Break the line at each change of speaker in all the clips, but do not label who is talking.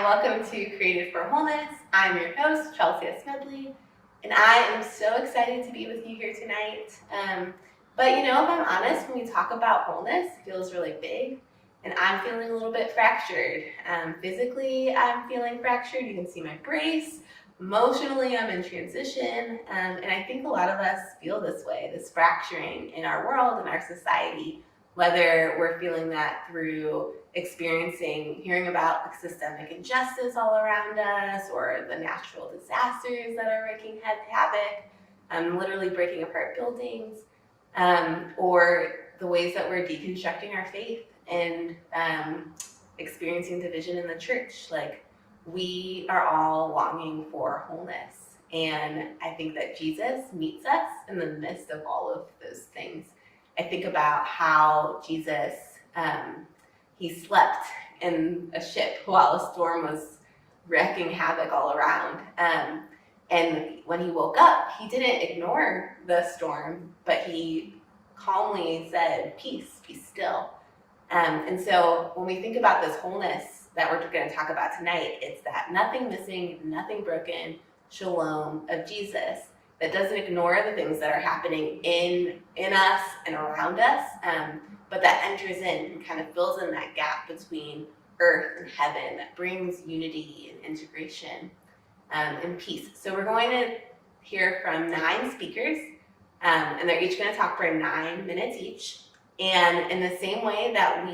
welcome to Created for Wholeness. I'm your host, Chelsea Smedley, and I am so excited to be with you here tonight. But if I'm honest, when we talk about wholeness, it feels really big, and I'm feeling a little bit fractured. Physically, I'm feeling fractured. You can see my brace. Emotionally, I'm in transition, and I think a lot of us feel this way, this fracturing in our world and our society, whether we're feeling that through hearing about systemic injustice all around us, or the natural disasters that are wreaking havoc, literally breaking apart buildings, or the ways that we're deconstructing our faith and experiencing division in the church. Like, we are all longing for wholeness. And I think that Jesus meets us in the midst of all of those things. I think about how Jesus, he slept in a ship while a storm was wreaking havoc all around. And when he woke up, he didn't ignore the storm, but he calmly said, "Peace, be still." And so when we think about this wholeness that we're going to talk about tonight, it's that nothing missing, nothing broken shalom of Jesus that doesn't ignore the things that are happening in us and around us, but that enters in and kind of fills in that gap between earth and heaven, that brings unity and integration and peace. So we're going to hear from 9 speakers, and they're each going to talk for 9 minutes each. And in the same way that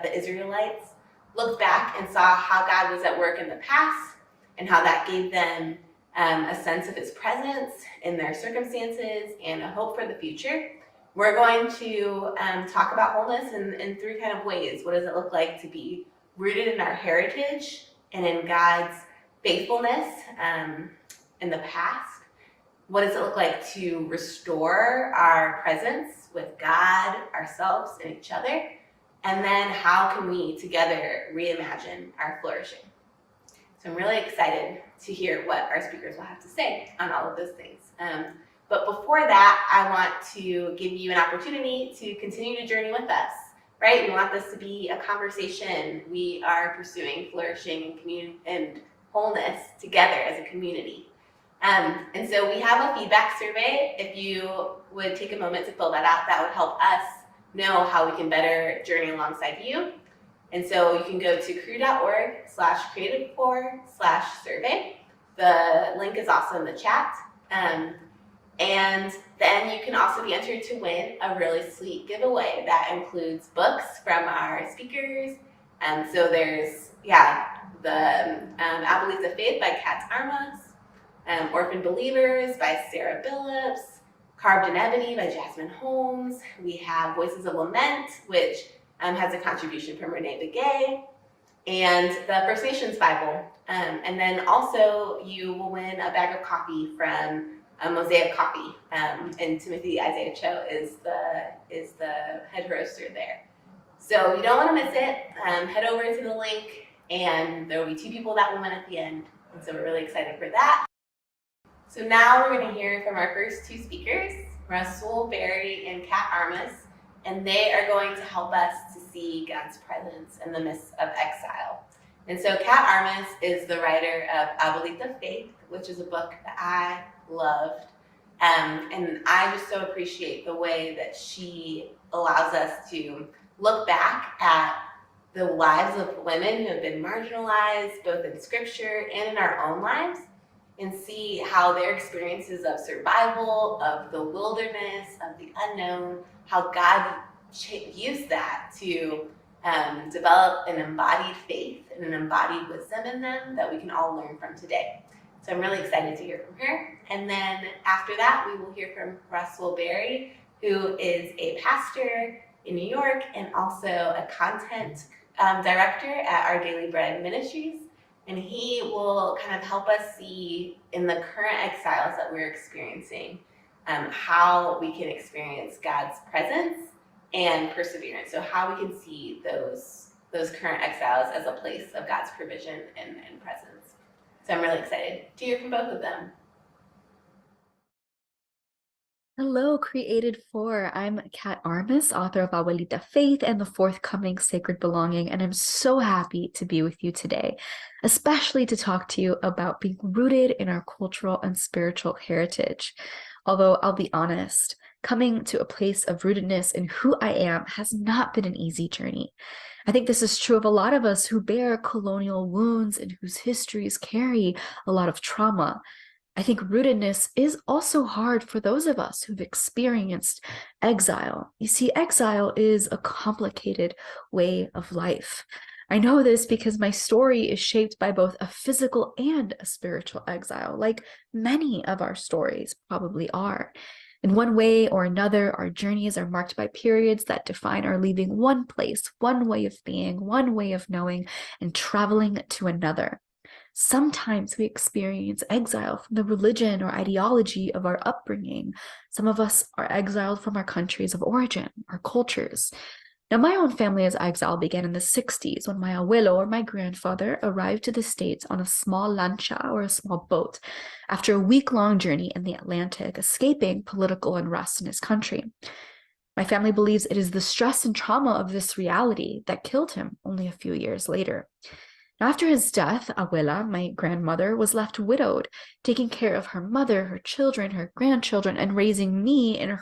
the Israelites looked back and saw how God was at work in the past and how that gave them a sense of his presence in their circumstances and a hope for the future, we're going to talk about wholeness in 3 kind of ways. What does it look like to be rooted in our heritage and in God's faithfulness in the past? What does it look like to restore our presence with God, ourselves, and each other? And then how can we together reimagine our flourishing? So I'm really excited to hear what our speakers will have to say on all of those things. But before that, I want to give you an opportunity to continue to journey with us, right? We want this to be a conversation. We are pursuing flourishing and wholeness together as a community. And so we have a feedback survey. If you would take a moment to fill that out, that would help us know how we can better journey alongside you. And so you can go to crew.org/creative4/survey. The link is also in the chat. And then you can also be entered to win a really sweet giveaway that includes books from our speakers. So there's, the Abuelita of Faith by Kat Armas, Orphan Believers by Sarah Billups, Carved in Ebony by Jasmine Holmes. We have Voices of Lament, which has a contribution from Renee Begay, and the First Nations Bible. And then also you will win a bag of coffee from Mosaic Coffee, and Timothy Isaiah Cho is the head roaster there. So you don't want to miss it. Head over to the link, and there will be 2 people that will win at the end. And so we're really excited for that. So now we're going to hear from our first 2 speakers, Rasul Berry and Kat Armas, and they are going to help us to see God's presence in the midst of exile. And so Kat Armas is the writer of Abuelita of Faith, which is a book that I loved. And I just so appreciate the way that she allows us to look back at the lives of women who have been marginalized, both in scripture and in our own lives, and see how their experiences of survival, of the wilderness, of the unknown, how God used that to develop an embodied faith and an embodied wisdom in them that we can all learn from today. So I'm really excited to hear from her. And then after that, we will hear from Rasul Berry, who is a pastor in New York and also a content director at Our Daily Bread Ministries. And he will kind of help us see in the current exiles that we're experiencing, how we can experience God's presence and perseverance. So how we can see those current exiles as a place of God's provision and presence. So I'm really excited to hear from both of them.
Hello, Created For. I'm Kat Armis, author of Abuelita Faith and the forthcoming Sacred Belonging, and I'm so happy to be with you today, especially to talk to you about being rooted in our cultural and spiritual heritage. Although I'll be honest, coming to a place of rootedness in who I am has not been an easy journey. I think this is true of a lot of us who bear colonial wounds and whose histories carry a lot of trauma. I think rootedness is also hard for those of us who've experienced exile. You see, exile is a complicated way of life. I know this because my story is shaped by both a physical and a spiritual exile, like many of our stories probably are. In one way or another, our journeys are marked by periods that define our leaving one place, one way of being, one way of knowing, and traveling to another. Sometimes we experience exile from the religion or ideology of our upbringing. Some of us are exiled from our countries of origin, our cultures. Now, my own family's exile began in the 60s when my abuelo or my grandfather arrived to the States on a small lancha or a small boat after a week-long journey in the Atlantic, escaping political unrest in his country. My family believes it is the stress and trauma of this reality that killed him only a few years later. After his death, Abuela, my grandmother, was left widowed, taking care of her mother, her children, her grandchildren, and raising me in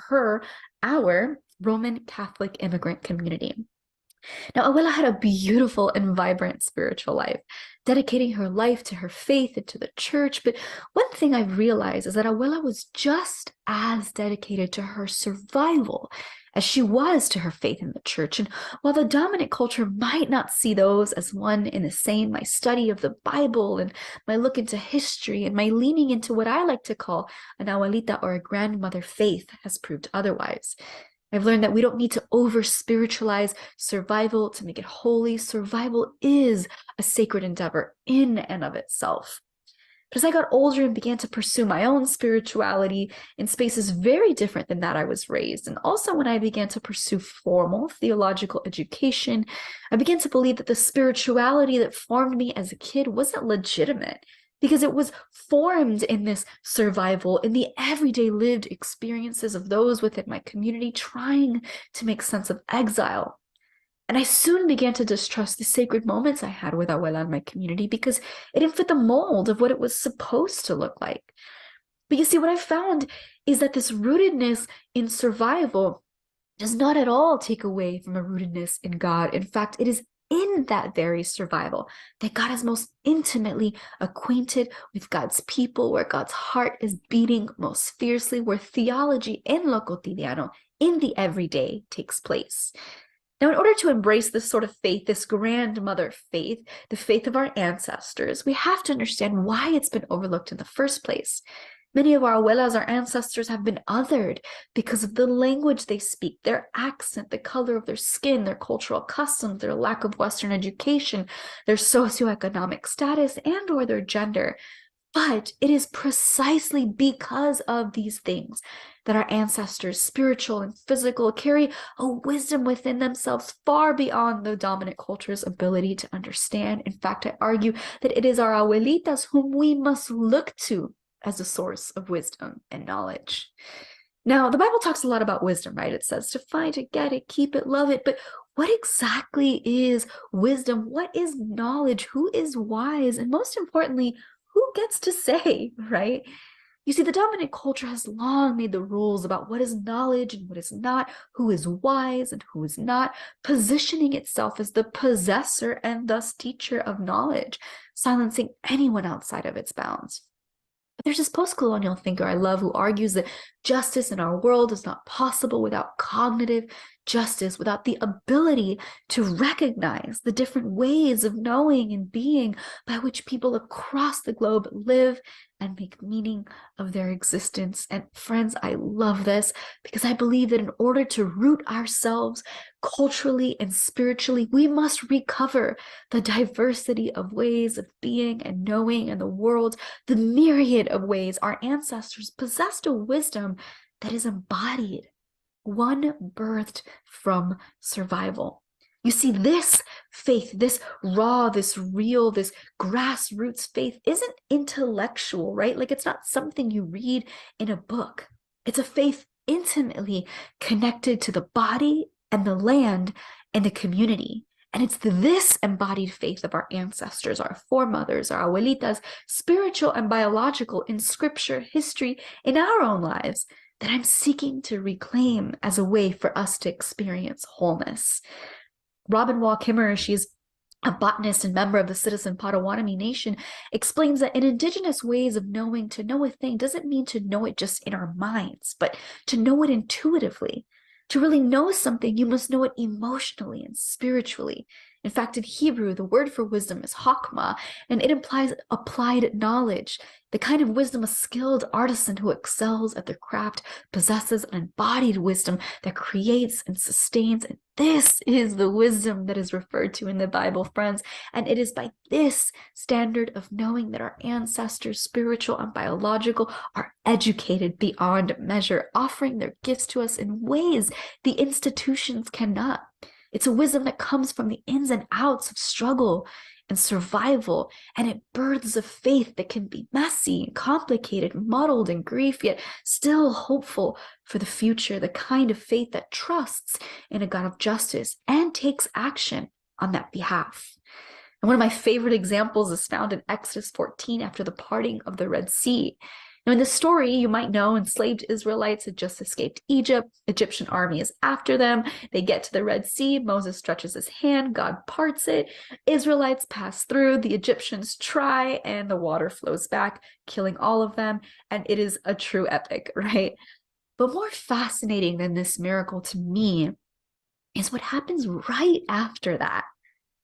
our Roman Catholic immigrant community. Now, Abuela had a beautiful and vibrant spiritual life, dedicating her life to her faith and to the church. But one thing I've realized is that Abuela was just as dedicated to her survival as she was to her faith in the church. And while the dominant culture might not see those as one and the same, my study of the Bible and my look into history and my leaning into what I like to call an abuelita or a grandmother faith has proved otherwise. I've learned that we don't need to over spiritualize survival to make it holy. Survival is a sacred endeavor in and of itself. But as I got older and began to pursue my own spirituality in spaces very different than that I was raised, and also when I began to pursue formal theological education, I began to believe that the spirituality that formed me as a kid wasn't legitimate because it was formed in this survival, in the everyday lived experiences of those within my community trying to make sense of exile. And I soon began to distrust the sacred moments I had with Abuela and my community because it didn't fit the mold of what it was supposed to look like. But you see, what I found is that this rootedness in survival does not at all take away from a rootedness in God. In fact, it is in that very survival that God is most intimately acquainted with God's people, where God's heart is beating most fiercely, where theology in lo cotidiano, in the everyday, takes place. Now, in order to embrace this sort of faith, this grandmother faith, the faith of our ancestors, we have to understand why it's been overlooked in the first place. Many of our abuelas, our ancestors, have been othered because of the language they speak, their accent, the color of their skin, their cultural customs, their lack of Western education, their socioeconomic status, and or their gender. But it is precisely because of these things that our ancestors, spiritual and physical, carry a wisdom within themselves far beyond the dominant culture's ability to understand. In fact, I argue that it is our abuelitas whom we must look to as a source of wisdom and knowledge. Now, the Bible talks a lot about wisdom, right? It says to find it, get it, keep it, love it. But what exactly is wisdom? What is knowledge? Who is wise? And most importantly, who gets to say, right? You see, the dominant culture has long made the rules about what is knowledge and what is not, who is wise and who is not, positioning itself as the possessor and thus teacher of knowledge, silencing anyone outside of its bounds. But there's this post-colonial thinker I love who argues that justice in our world is not possible without cognitive justice, without the ability to recognize the different ways of knowing and being by which people across the globe live and make meaning of their existence. And friends, I love this because I believe that in order to root ourselves culturally and spiritually, we must recover the diversity of ways of being and knowing in the world, the myriad of ways our ancestors possessed a wisdom that is embodied, one birthed from survival. You see, this faith, this raw, this real, this grassroots faith isn't intellectual, right? Like it's not something you read in a book. It's a faith intimately connected to the body and the land and the community. And it's this embodied faith of our ancestors, our foremothers, our abuelitas, spiritual and biological in scripture, history, in our own lives, that I'm seeking to reclaim as a way for us to experience wholeness. Robin Wall Kimmerer, she's a botanist and member of the Citizen Potawatomi Nation, explains that in indigenous ways of knowing, to know a thing doesn't mean to know it just in our minds, but to know it intuitively. To really know something, you must know it emotionally and spiritually. In fact, in Hebrew, the word for wisdom is chokmah, and it implies applied knowledge, the kind of wisdom a skilled artisan who excels at their craft possesses, an embodied wisdom that creates and sustains. And this is the wisdom that is referred to in the Bible, friends. And it is by this standard of knowing that our ancestors, spiritual and biological, are educated beyond measure, offering their gifts to us in ways the institutions cannot. It's a wisdom that comes from the ins and outs of struggle and survival, and it births a faith that can be messy and complicated, muddled in grief, yet still hopeful for the future, the kind of faith that trusts in a God of justice and takes action on that behalf. And one of my favorite examples is found in Exodus 14 after the parting of the Red Sea. Now, in the story, you might know enslaved Israelites had just escaped Egypt. Egyptian army is after them. They get to the Red Sea. Moses stretches his hand. God parts it. Israelites pass through. The Egyptians try, and the water flows back, killing all of them. And it is a true epic, right? But more fascinating than this miracle to me is what happens right after that.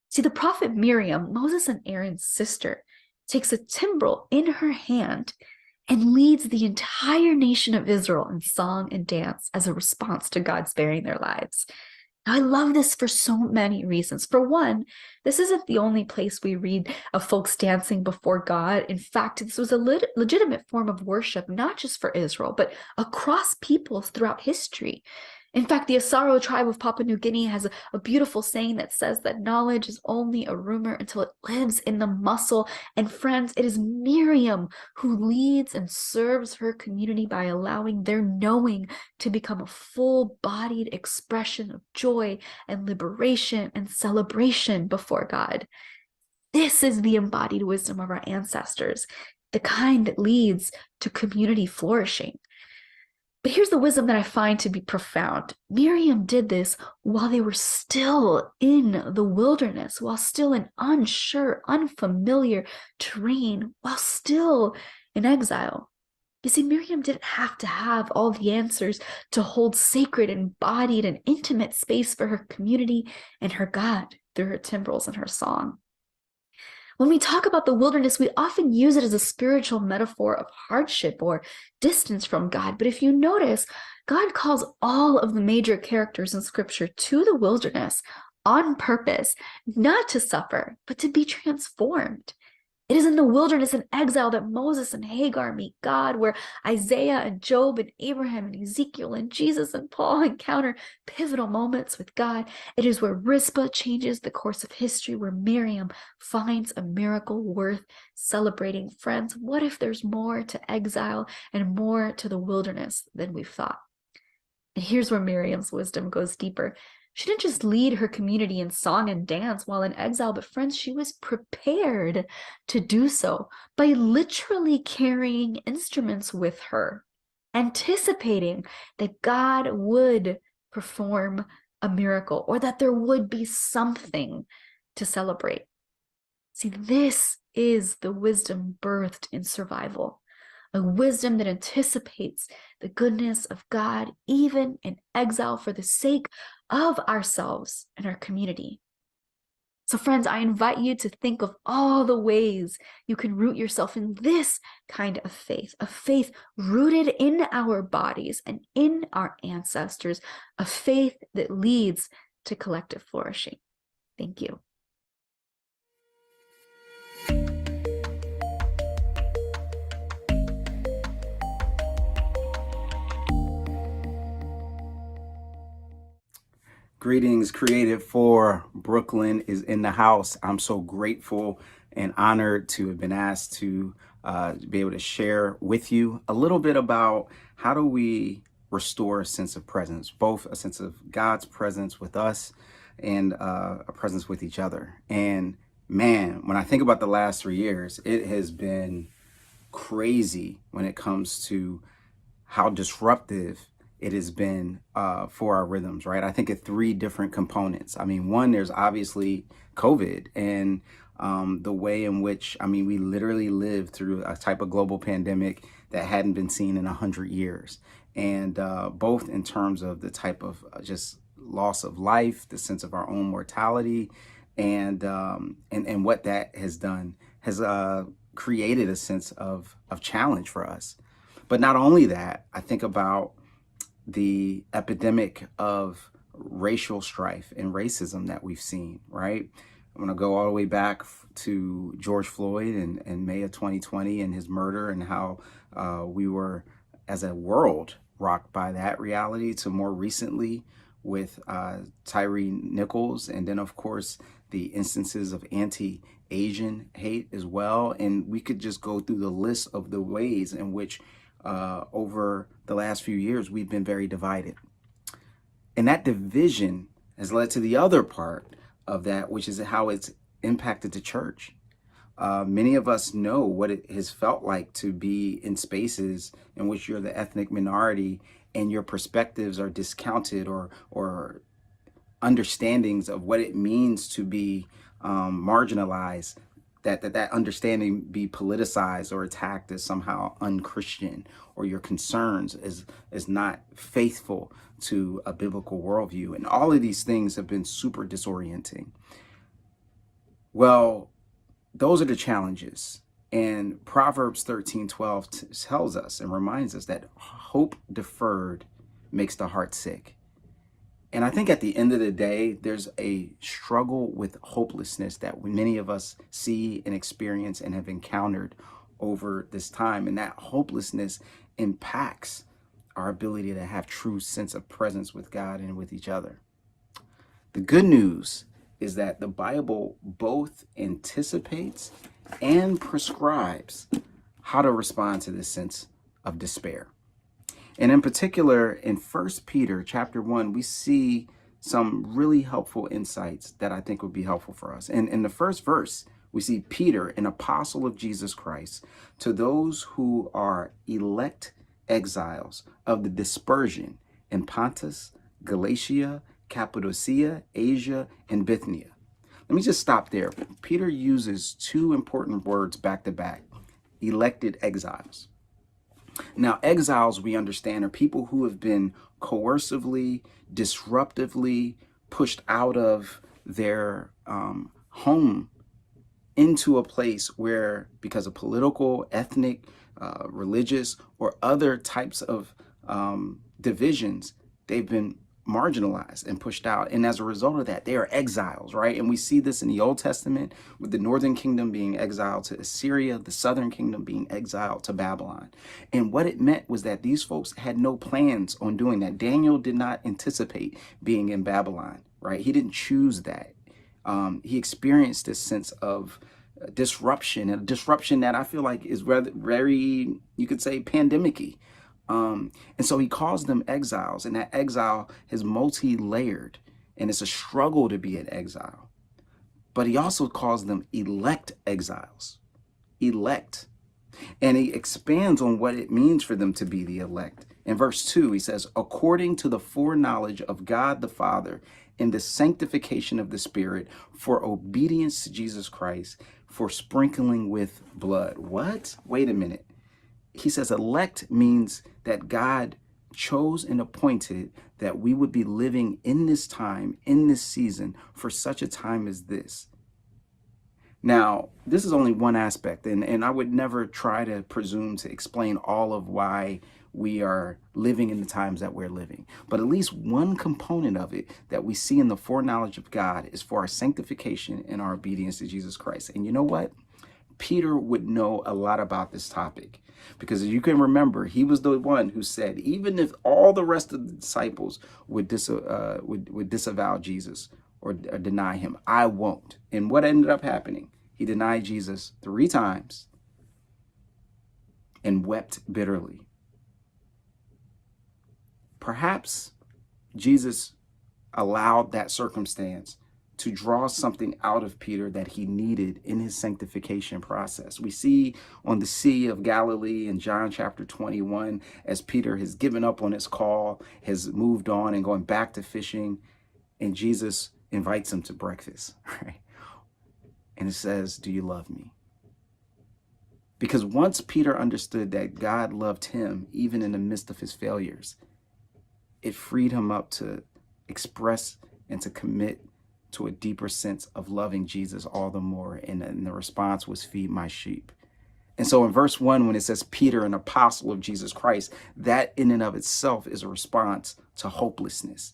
See, the prophet Miriam, Moses and Aaron's sister, takes a timbrel in her hand and leads the entire nation of Israel in song and dance as a response to God sparing their lives. Now, I love this for so many reasons. For one, this isn't the only place we read of folks dancing before God. In fact, this was a legitimate form of worship, not just for Israel, but across peoples throughout history. In fact, the Asaro tribe of Papua New Guinea has a beautiful saying that says that knowledge is only a rumor until it lives in the muscle. And friends, it is Miriam who leads and serves her community by allowing their knowing to become a full-bodied expression of joy and liberation and celebration before God. This is the embodied wisdom of our ancestors, the kind that leads to community flourishing. But here's the wisdom that I find to be profound. Miriam did this while they were still in the wilderness, while still in unsure, unfamiliar terrain, while still in exile. You see, Miriam didn't have to have all the answers to hold sacred, embodied, and intimate space for her community and her God through her timbrels and her song. When we talk about the wilderness, we often use it as a spiritual metaphor of hardship or distance from God. But if you notice, God calls all of the major characters in Scripture to the wilderness on purpose, not to suffer, but to be transformed. It is in the wilderness and exile that Moses and Hagar meet God, where Isaiah and Job and Abraham and Ezekiel and Jesus and Paul encounter pivotal moments with God. It is where Rizpah changes the course of history, where Miriam finds a miracle worth celebrating. Friends, what if there's more to exile and more to the wilderness than we've thought? And here's where Miriam's wisdom goes deeper. She didn't just lead her community in song and dance while in exile, but friends, she was prepared to do so by literally carrying instruments with her, anticipating that God would perform a miracle or that there would be something to celebrate. See, this is the wisdom birthed in survival. A wisdom that anticipates the goodness of God, even in exile, for the sake of ourselves and our community. So, friends, I invite you to think of all the ways you can root yourself in this kind of faith, a faith rooted in our bodies and in our ancestors, a faith that leads to collective flourishing. Thank you.
Greetings, Creative for Brooklyn is in the house. I'm so grateful and honored to have been asked to be able to share with you a little bit about how do we restore a sense of presence, both a sense of God's presence with us and a presence with each other. And man, when I think about the last 3 years, it has been crazy when it comes to how disruptive it has been for our rhythms, right? I think of three different components. I mean, one, there's obviously COVID and the way in which, I mean, we literally lived through a type of global pandemic that hadn't been seen in 100 years. And both in terms of the type of just loss of life, the sense of our own mortality, and what that has done has created a sense of challenge for us. But not only that, I think about the epidemic of racial strife and racism that we've seen, right? I'm going to go all the way back to George Floyd in May of 2020 and his murder, and how we were, as a world, rocked by that reality, to more recently with Tyree Nichols, and then, of course, the instances of anti-Asian hate as well. And we could just go through the list of the ways in which over the last few years we've been very divided. And that division has led to the other part of that, which is how it's impacted the church. Many of us know what it has felt like to be in spaces in which you're the ethnic minority and your perspectives are discounted, or understandings of what it means to be marginalized, that understanding be politicized or attacked as somehow unchristian, or your concerns is not faithful to a biblical worldview. And all of these things have been super disorienting. Well, those are the challenges. And Proverbs 13:12 tells us and reminds us that hope deferred makes the heart sick. And I think at the end of the day, there's a struggle with hopelessness that many of us see and experience and have encountered over this time. And that hopelessness impacts our ability to have true sense of presence with God and with each other. The good news is that the Bible both anticipates and prescribes how to respond to this sense of despair. And in particular, in 1 Peter chapter 1, we see some really helpful insights that I think would be helpful for us. And in the first verse, we see Peter, an apostle of Jesus Christ, to those who are elect exiles of the dispersion in Pontus, Galatia, Cappadocia, Asia, and Bithynia. Let me just stop there. Peter uses two important words back to back: elected exiles. Now, exiles, we understand, are people who have been coercively, disruptively pushed out of their home into a place where, because of political, ethnic, religious, or other types of divisions, they've been marginalized and pushed out. And as a result of that, they are exiles, right? And we see this in the Old Testament with the northern kingdom being exiled to Assyria, the southern kingdom being exiled to Babylon. And what it meant was that these folks had no plans on doing that. Daniel did not anticipate being in Babylon, right? He didn't choose that. He experienced this sense of disruption, and a disruption that I feel like is rather very, you could say, pandemic-y. And so he calls them exiles, and that exile is multi-layered, and it's a struggle to be an exile. But he also calls them elect exiles, elect. And he expands on what it means for them to be the elect. In verse 2, he says, according to the foreknowledge of God the Father, in the sanctification of the Spirit, for obedience to Jesus Christ, for sprinkling with blood. What? Wait a minute. He says elect means that God chose and appointed that we would be living in this time, in this season, for such a time as this. Now, this is only one aspect, and I would never try to presume to explain all of why we are living in the times that we're living. But at least one component of it that we see in the foreknowledge of God is for our sanctification and our obedience to Jesus Christ. And you know what? Peter would know a lot about this topic, because as you can remember, he was the one who said, even if all the rest of the disciples would disavow Jesus or deny him, I won't. And what ended up happening? He denied Jesus 3 times and wept bitterly. perhaps Jesus allowed that circumstance to draw something out of Peter that he needed in his sanctification process. We see on the Sea of Galilee in John chapter 21, as Peter has given up on his call, has moved on and going back to fishing, and Jesus invites him to breakfast, right? And it says, "Do you love me?" Because once Peter understood that God loved him, even in the midst of his failures, it freed him up to express and to commit to a deeper sense of loving Jesus all the more. And the response was, "Feed my sheep." And so in verse 1, when it says Peter, an apostle of Jesus Christ, that in and of itself is a response to hopelessness.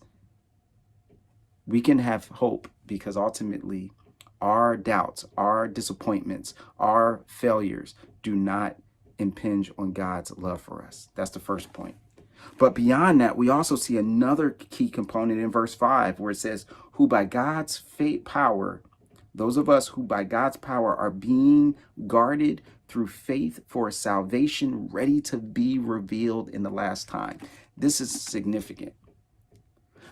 We can have hope because ultimately our doubts, our disappointments, our failures do not impinge on God's love for us. That's the first point. But beyond that, we also see another key component in verse 5 where it says, who by God's power, those of us who by God's power are being guarded through faith for a salvation ready to be revealed in the last time. This is significant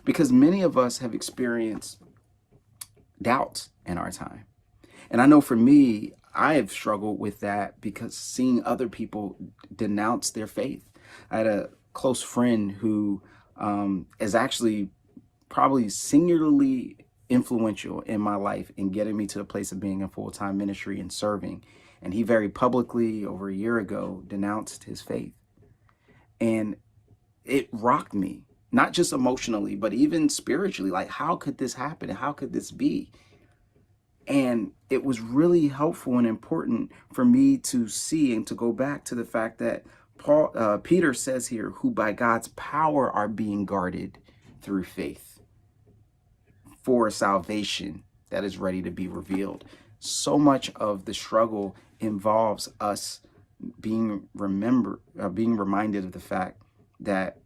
because many of us have experienced doubts in our time. And I know for me, I have struggled with that because seeing other people denounce their faith. I had a close friend who is actually probably singularly influential in my life in getting me to the place of being in full-time ministry and serving. And he very publicly, over a year ago, denounced his faith. And it rocked me, not just emotionally, but even spiritually. Like, how could this happen? How could this be? And it was really helpful and important for me to see and to go back to the fact that Peter says here, who by God's power are being guarded through faith for salvation that is ready to be revealed. So much of the struggle involves us being reminded of the fact that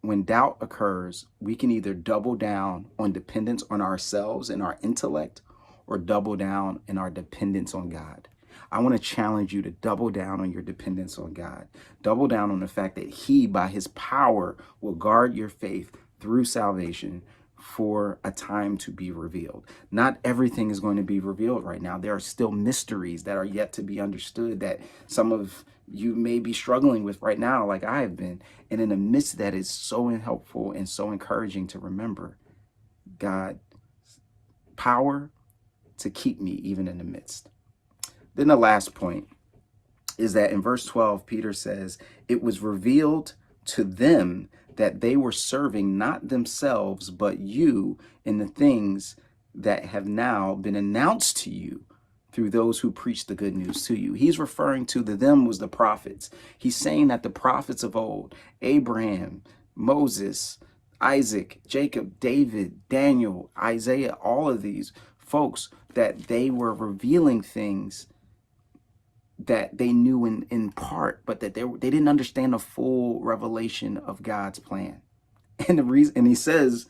when doubt occurs, we can either double down on dependence on ourselves and our intellect, or double down in our dependence on God. I want to challenge you to double down on your dependence on God. Double down on the fact that he, by his power, will guard your faith through salvation for a time to be revealed. Not everything is going to be revealed right now. There are still mysteries that are yet to be understood that some of you may be struggling with right now, like I have been. And in the midst of that, is so helpful and so encouraging to remember God's power to keep me even in the midst. Then the last point is that in verse 12, Peter says, it was revealed to them that they were serving not themselves, but you in the things that have now been announced to you through those who preach the good news to you. He's referring to them was the prophets. He's saying that the prophets of old, Abraham, Moses, Isaac, Jacob, David, Daniel, Isaiah, all of these folks, that they were revealing things that they knew in part, but that they didn't understand the full revelation of God's plan. And the reason, and he says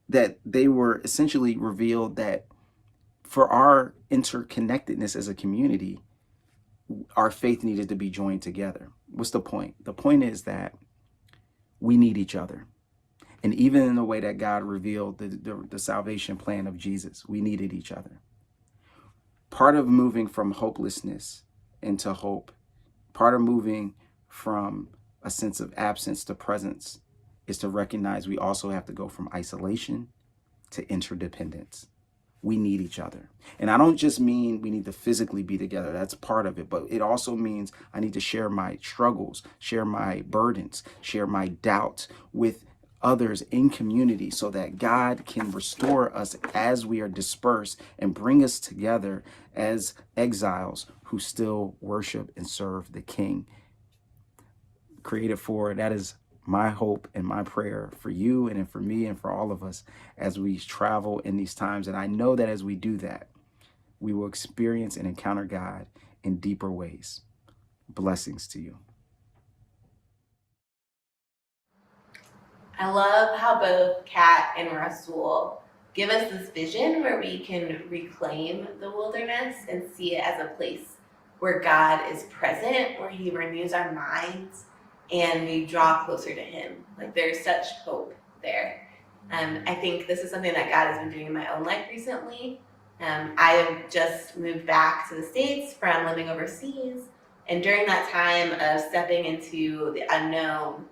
that they were essentially revealed that for our interconnectedness as a community, our faith needed to be joined together. What's the point? The point is that we need each other. And even in the way that God revealed the salvation plan of Jesus, we needed each other. Part of moving from hopelessness into hope, part of moving from a sense of absence to presence, is to recognize we also have to go from isolation to interdependence. We need each other. And I don't just mean we need to physically be together. That's part of it. But it also means I need to share my struggles, share my burdens, share my doubts with others in community so that God can restore us as we are dispersed and bring us together as exiles who still worship and serve the King. Created for, that is my hope and my prayer for you and for me and for all of us as we travel in these times. And I know that as we do that, we will experience and encounter God in deeper ways. Blessings to you.
I love how both Kat and Rasul give us this vision where we can reclaim the wilderness and see it as a place where God is present, where he renews our minds and we draw closer to Him. Like there's such hope there. I think this is something that God has been doing in my own life recently. I have just moved back to the States from living overseas. And during that time of stepping into the unknown,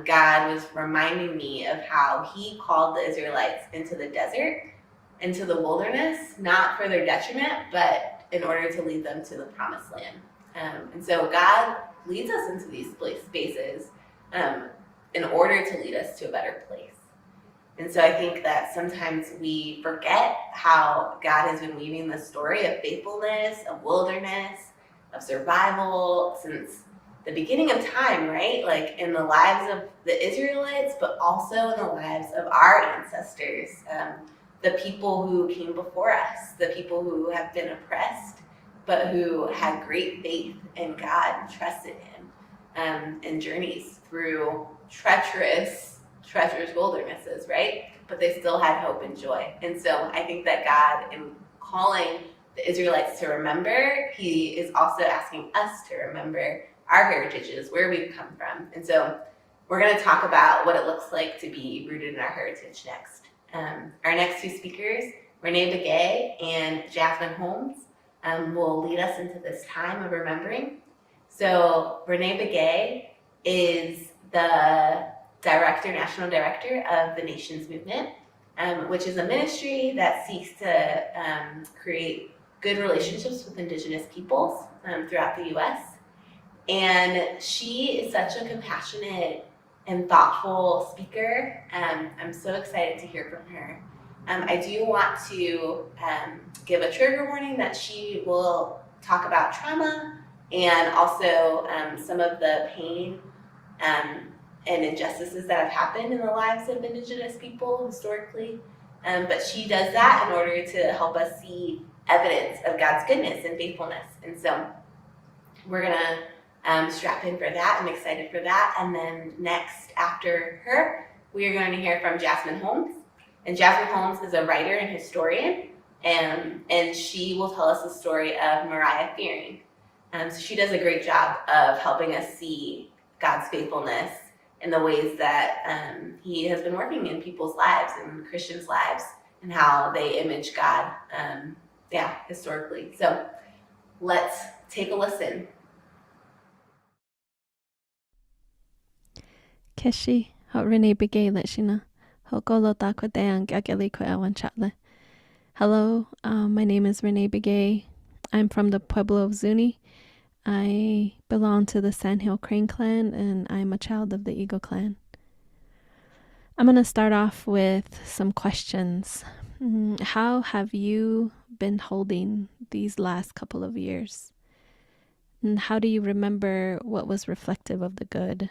God was reminding me of how He called the Israelites into the desert, into the wilderness, not for their detriment, but in order to lead them to the promised land. And so God leads us into these spaces in order to lead us to a better place. And so I think that sometimes we forget how God has been weaving the story of faithfulness, of wilderness, of survival since the beginning of time, right? Like in the lives of the Israelites, but also in the lives of our ancestors, the people who came before us, the people who have been oppressed, but who had great faith in God and trusted Him, and journeys through treacherous wildernesses, right? But they still had hope and joy. And so I think that God, in calling the Israelites to remember, He is also asking us to remember our heritages, where we've come from. And so we're going to talk about what it looks like to be rooted in our heritage next. Our next two speakers, Renee Begay and Jasmine Holmes, will lead us into this time of remembering. So Renee Begay is the national director of the Nations Movement, which is a ministry that seeks to create good relationships with Indigenous peoples throughout the U.S. And she is such a compassionate and thoughtful speaker. I'm so excited to hear from her. I do want to give a trigger warning that she will talk about trauma and also some of the pain and injustices that have happened in the lives of Indigenous people historically. But she does that in order to help us see evidence of God's goodness and faithfulness. And so we're gonna strap in for that. I'm excited for that. And then next, after her, we are going to hear from Jasmine Holmes. And Jasmine Holmes is a writer and historian, and she will tell us the story of Mariah Fearing. So she does a great job of helping us see God's faithfulness in the ways that He has been working in people's lives and Christians' lives and how they image God, historically. So let's take a listen.
Keshi, ho Renee Begay Lechina, ho Golo Dakodean Gageliko Awan Chatle. Hello, my name is Renee Begay. I'm from the Pueblo of Zuni. I belong to the Sandhill Crane clan, and I'm a child of the Eagle clan. I'm going to start off with some questions. How have you been holding these last couple of years? And how do you remember what was reflective of the good?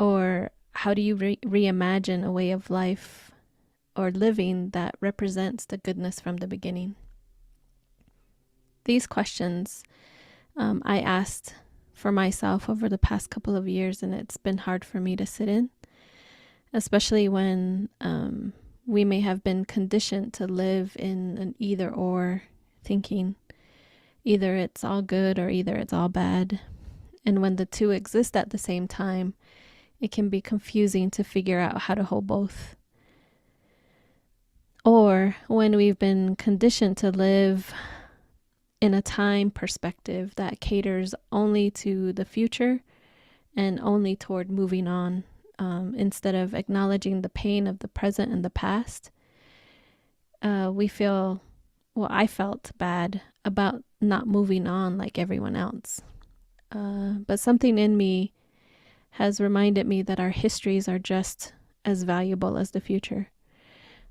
Or how do you reimagine a way of life or living that represents the goodness from the beginning? These questions I asked for myself over the past couple of years, and it's been hard for me to sit in, especially when we may have been conditioned to live in an either or thinking. Either it's all good or either it's all bad. And when the two exist at the same time, it can be confusing to figure out how to hold both. Or when we've been conditioned to live in a time perspective that caters only to the future and only toward moving on, instead of acknowledging the pain of the present and the past, I felt bad about not moving on like everyone else. But something in me has reminded me that our histories are just as valuable as the future.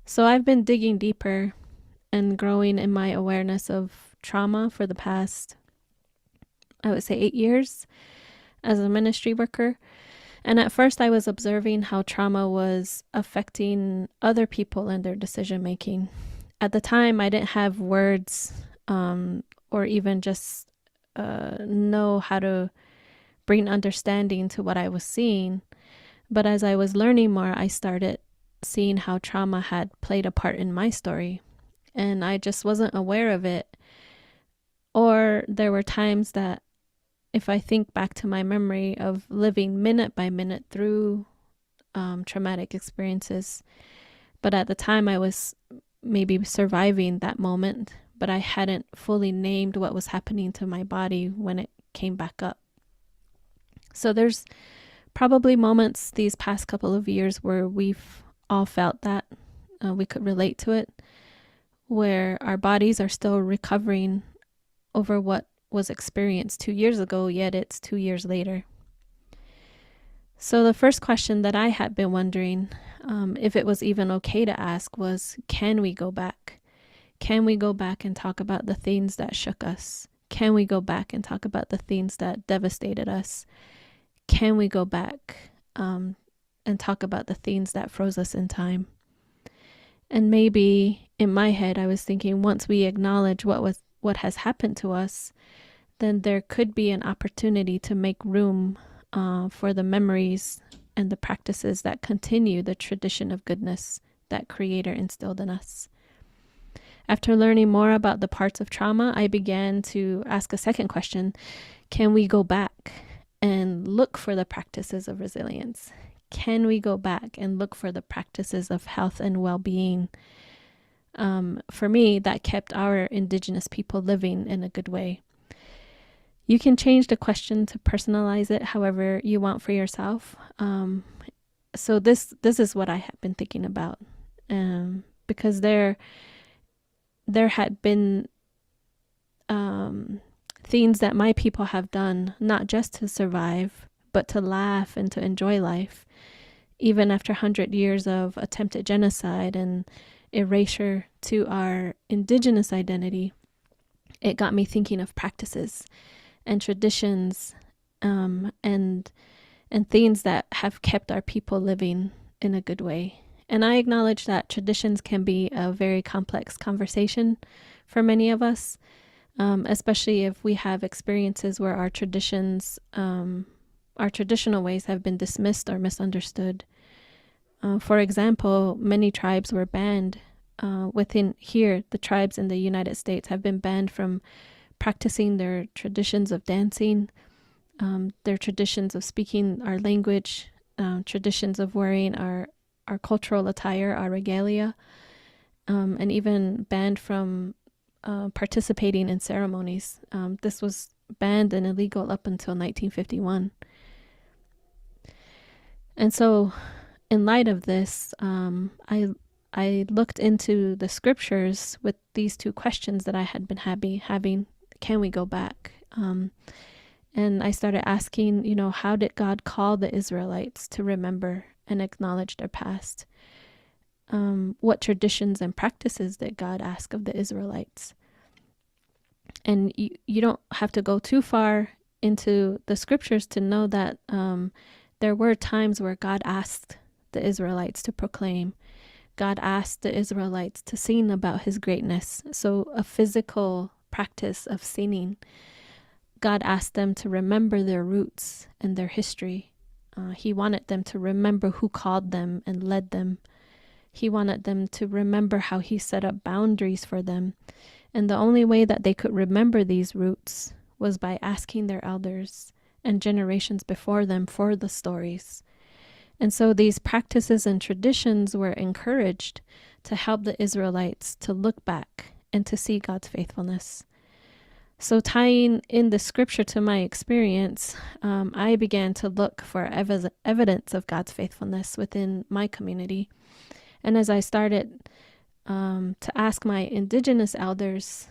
So I've been digging deeper and growing in my awareness of trauma for the past, I would say 8 years as a ministry worker. And at first I was observing how trauma was affecting other people and their decision making. At the time, I didn't have words or even just know how to bring understanding to what I was seeing. But as I was learning more, I started seeing how trauma had played a part in my story. And I just wasn't aware of it. Or there were times that if I think back to my memory of living minute by minute through traumatic experiences, but at the time I was maybe surviving that moment, but I hadn't fully named what was happening to my body when it came back up. So there's probably moments these past couple of years where we've all felt that, we could relate to it, where our bodies are still recovering over what was experienced 2 years ago, yet it's 2 years later. So the first question that I had been wondering, if it was even okay to ask, was, can we go back? Can we go back and talk about the things that shook us? Can we go back and talk about the things that devastated us? Can we go back and talk about the things that froze us in time? And maybe in my head, I was thinking, once we acknowledge what has happened to us, then there could be an opportunity to make room for the memories and the practices that continue the tradition of goodness that Creator instilled in us. After learning more about the parts of trauma, I began to ask a second question. Can we go back and look for the practices of resilience? Can we go back and look for the practices of health and well-being? For me, that kept our Indigenous people living in a good way. You can change the question to personalize it however you want for yourself. So this is what I have been thinking about, because there had been things that my people have done, not just to survive, but to laugh and to enjoy life, even after 100 years of attempted genocide and erasure to our Indigenous identity. It got me thinking of practices and traditions, and things that have kept our people living in a good way. And I acknowledge that traditions can be a very complex conversation for many of us, especially if we have experiences where our traditions, our traditional ways have been dismissed or misunderstood. For example, many tribes were banned within here. The tribes in the United States have been banned from practicing their traditions of dancing, their traditions of speaking our language, traditions of wearing our cultural attire, our regalia, and even banned from participating in ceremonies. This was banned and illegal up until 1951. And so in light of this, I looked into the scriptures with these two questions that I had been having. Can we go back? And I started asking, how did God call the Israelites to remember and acknowledge their past? What traditions and practices did God ask of the Israelites? And you don't have to go too far into the scriptures to know that there were times where God asked the Israelites to proclaim. God asked the Israelites to sing about his greatness. So a physical practice of singing. God asked them to remember their roots and their history. He wanted them to remember who called them and led them. He wanted them to remember how he set up boundaries for them. And the only way that they could remember these roots was by asking their elders and generations before them for the stories. And so these practices and traditions were encouraged to help the Israelites to look back and to see God's faithfulness. So tying in the scripture to my experience, I began to look for evidence of God's faithfulness within my community. And as I started to ask my Indigenous elders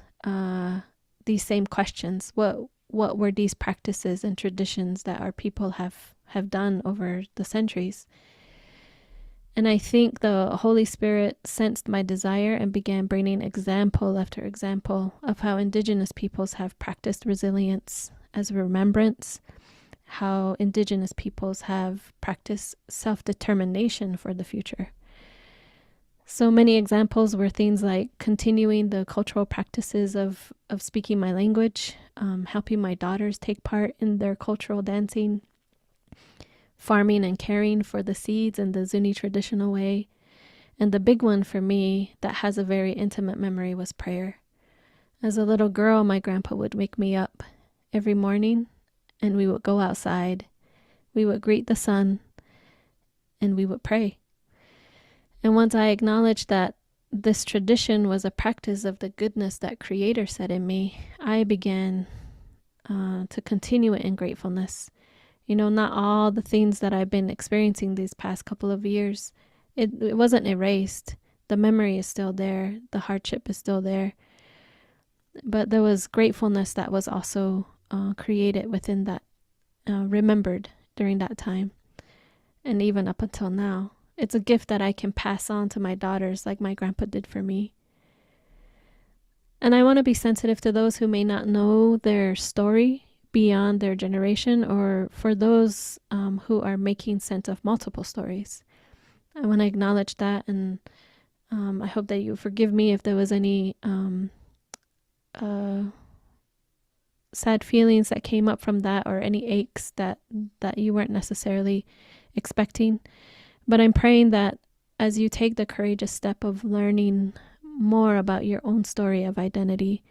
these same questions, what were these practices and traditions that our people have done over the centuries? And I think the Holy Spirit sensed my desire and began bringing example after example of how Indigenous peoples have practiced resilience as remembrance, how Indigenous peoples have practiced self-determination for the future. So many examples were things like continuing the cultural practices of speaking my language, helping my daughters take part in their cultural dancing, farming and caring for the seeds in the Zuni traditional way. And the big one for me that has a very intimate memory was prayer. As a little girl, my grandpa would wake me up every morning and we would go outside, we would greet the sun, and we would pray. And once I acknowledged that this tradition was a practice of the goodness that Creator set in me, I began to continue it in gratefulness. Not all the things that I've been experiencing these past couple of years, it wasn't erased. The memory is still there. The hardship is still there. But there was gratefulness that was also created within that, remembered during that time. And even up until now, it's a gift that I can pass on to my daughters like my grandpa did for me. And I want to be sensitive to those who may not know their story beyond their generation, or for those who are making sense of multiple stories. I want to acknowledge that, and I hope that you forgive me if there was any sad feelings that came up from that, or any aches that you weren't necessarily expecting. But I'm praying that as you take the courageous step of learning more about your own story of identity,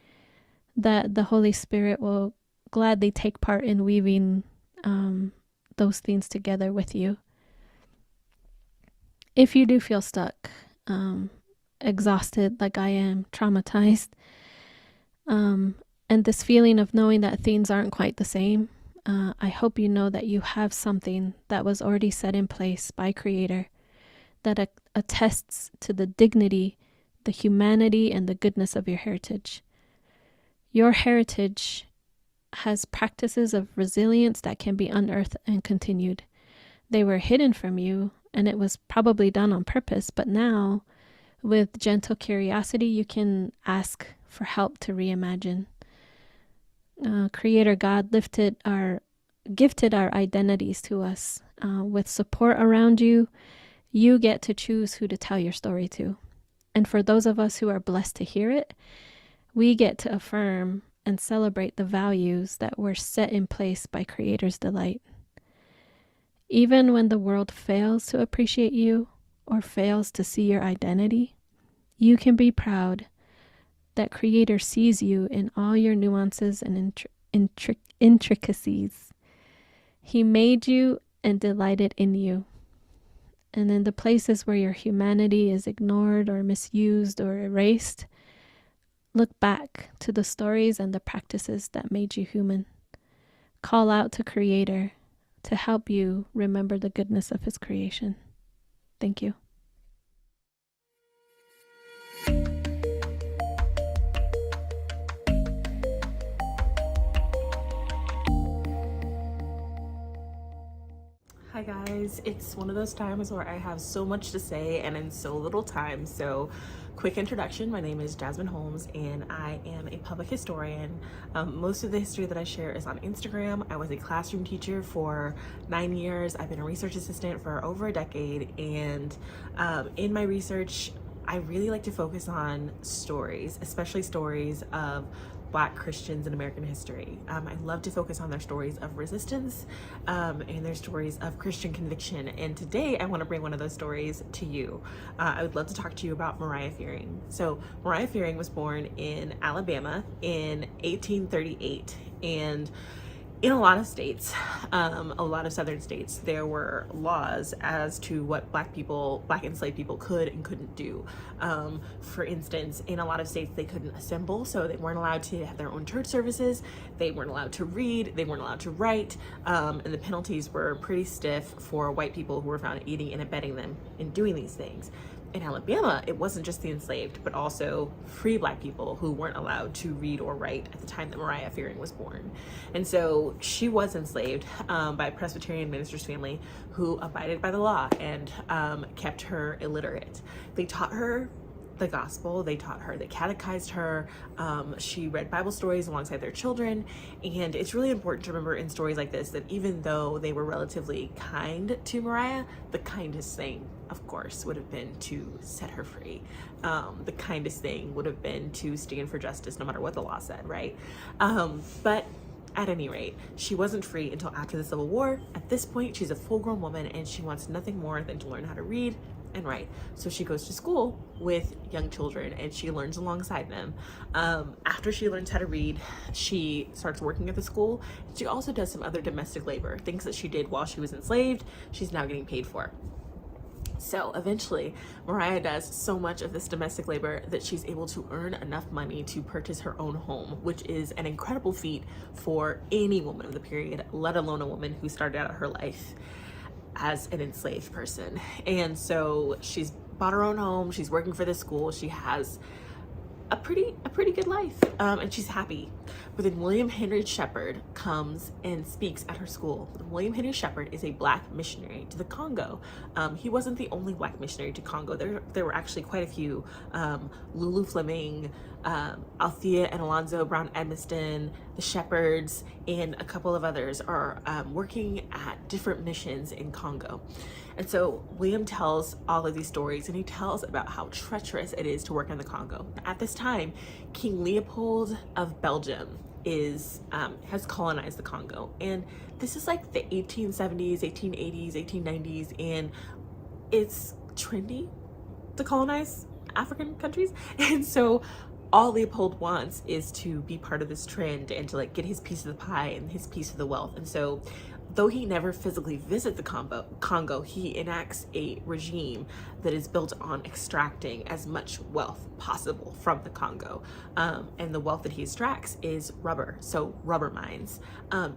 that the Holy Spirit will gladly take part in weaving those things together with you. If you do feel stuck, exhausted like I am, traumatized, and this feeling of knowing that things aren't quite the same, I hope you know that you have something that was already set in place by Creator that attests to the dignity, the humanity, and the goodness of your heritage. Your heritage has practices of resilience that can be unearthed and continued. They were hidden from you, and it was probably done on purpose, but now, with gentle curiosity, you can ask for help to reimagine. Creator God gifted our identities to us. With support around you, you get to choose who to tell your story to. And for those of us who are blessed to hear it, we get to affirm and celebrate the values that were set in place by Creator's delight. Even when the world fails to appreciate you or fails to see your identity, you can be proud that Creator sees you in all your nuances and intricacies. He made you and delighted in you. And in the places where your humanity is ignored or misused or erased, look back to the stories and the practices that made you human. Call out to Creator to help you remember the goodness of His creation. Thank you.
Hi guys, it's one of those times where I have so much to say and in so little time. So quick introduction, my name is Jasmine Holmes and I am a public historian. Most of the history that I share is on Instagram. I was a classroom teacher for 9 years. I've been a research assistant for over a decade, and in my research I really like to focus on stories, especially stories of Black Christians in American history. I love to focus on their stories of resistance and their stories of Christian conviction. And today I want to bring one of those stories to you. I would love to talk to you about Mariah Fearing. So Mariah Fearing was born in Alabama in 1838, and in a lot of states, a lot of southern states, there were laws as to what Black enslaved people could and couldn't do. For instance, in a lot of states, they couldn't assemble, so they weren't allowed to have their own church services. They weren't allowed to read. They weren't allowed to write. And the penalties were pretty stiff for white people who were found aiding and abetting them in doing these things. In Alabama, it wasn't just the enslaved, but also free Black people who weren't allowed to read or write at the time that Mariah Fearing was born. And so she was enslaved by a Presbyterian minister's family who abided by the law and kept her illiterate. They taught her the gospel, they catechized her, she read Bible stories alongside their children. And it's really important to remember in stories like this that even though they were relatively kind to Mariah, the kindest thing, of course, would have been to set her free. The kindest thing would have been to stand for justice no matter what the law said, right? But at any rate, she wasn't free until after the Civil War. At this point, she's a full-grown woman and she wants nothing more than to learn how to read and write. So she goes to school with young children and she learns alongside them. After she learns how to read, she starts working at the school. She also does some other domestic labor, things that she did while she was enslaved, she's now getting paid for. So eventually, Mariah does so much of this domestic labor that she's able to earn enough money to purchase her own home, which is an incredible feat for any woman of the period, let alone a woman who started out her life as an enslaved person. And so she's bought her own home, she's working for this school, she has a pretty good life, and she's happy. But then William Henry Shepherd comes and speaks at her school. William Henry Shepherd is a black missionary to the Congo. He wasn't the only black missionary to Congo. There were actually quite a few. Lulu Fleming, Althea and Alonzo Brown Edmiston, the Shepherds, and a couple of others are working at different missions in Congo. And so William tells all of these stories, and he tells about how treacherous it is to work in the Congo. At this time, King Leopold of Belgium has colonized the Congo. And this is like the 1870s, 1880s, 1890s, and it's trendy to colonize African countries. And so all Leopold wants is to be part of this trend and to like get his piece of the pie and his piece of the wealth. And so though he never physically visits the Congo, he enacts a regime that is built on extracting as much wealth possible from the Congo. And the wealth that he extracts is rubber, so rubber mines.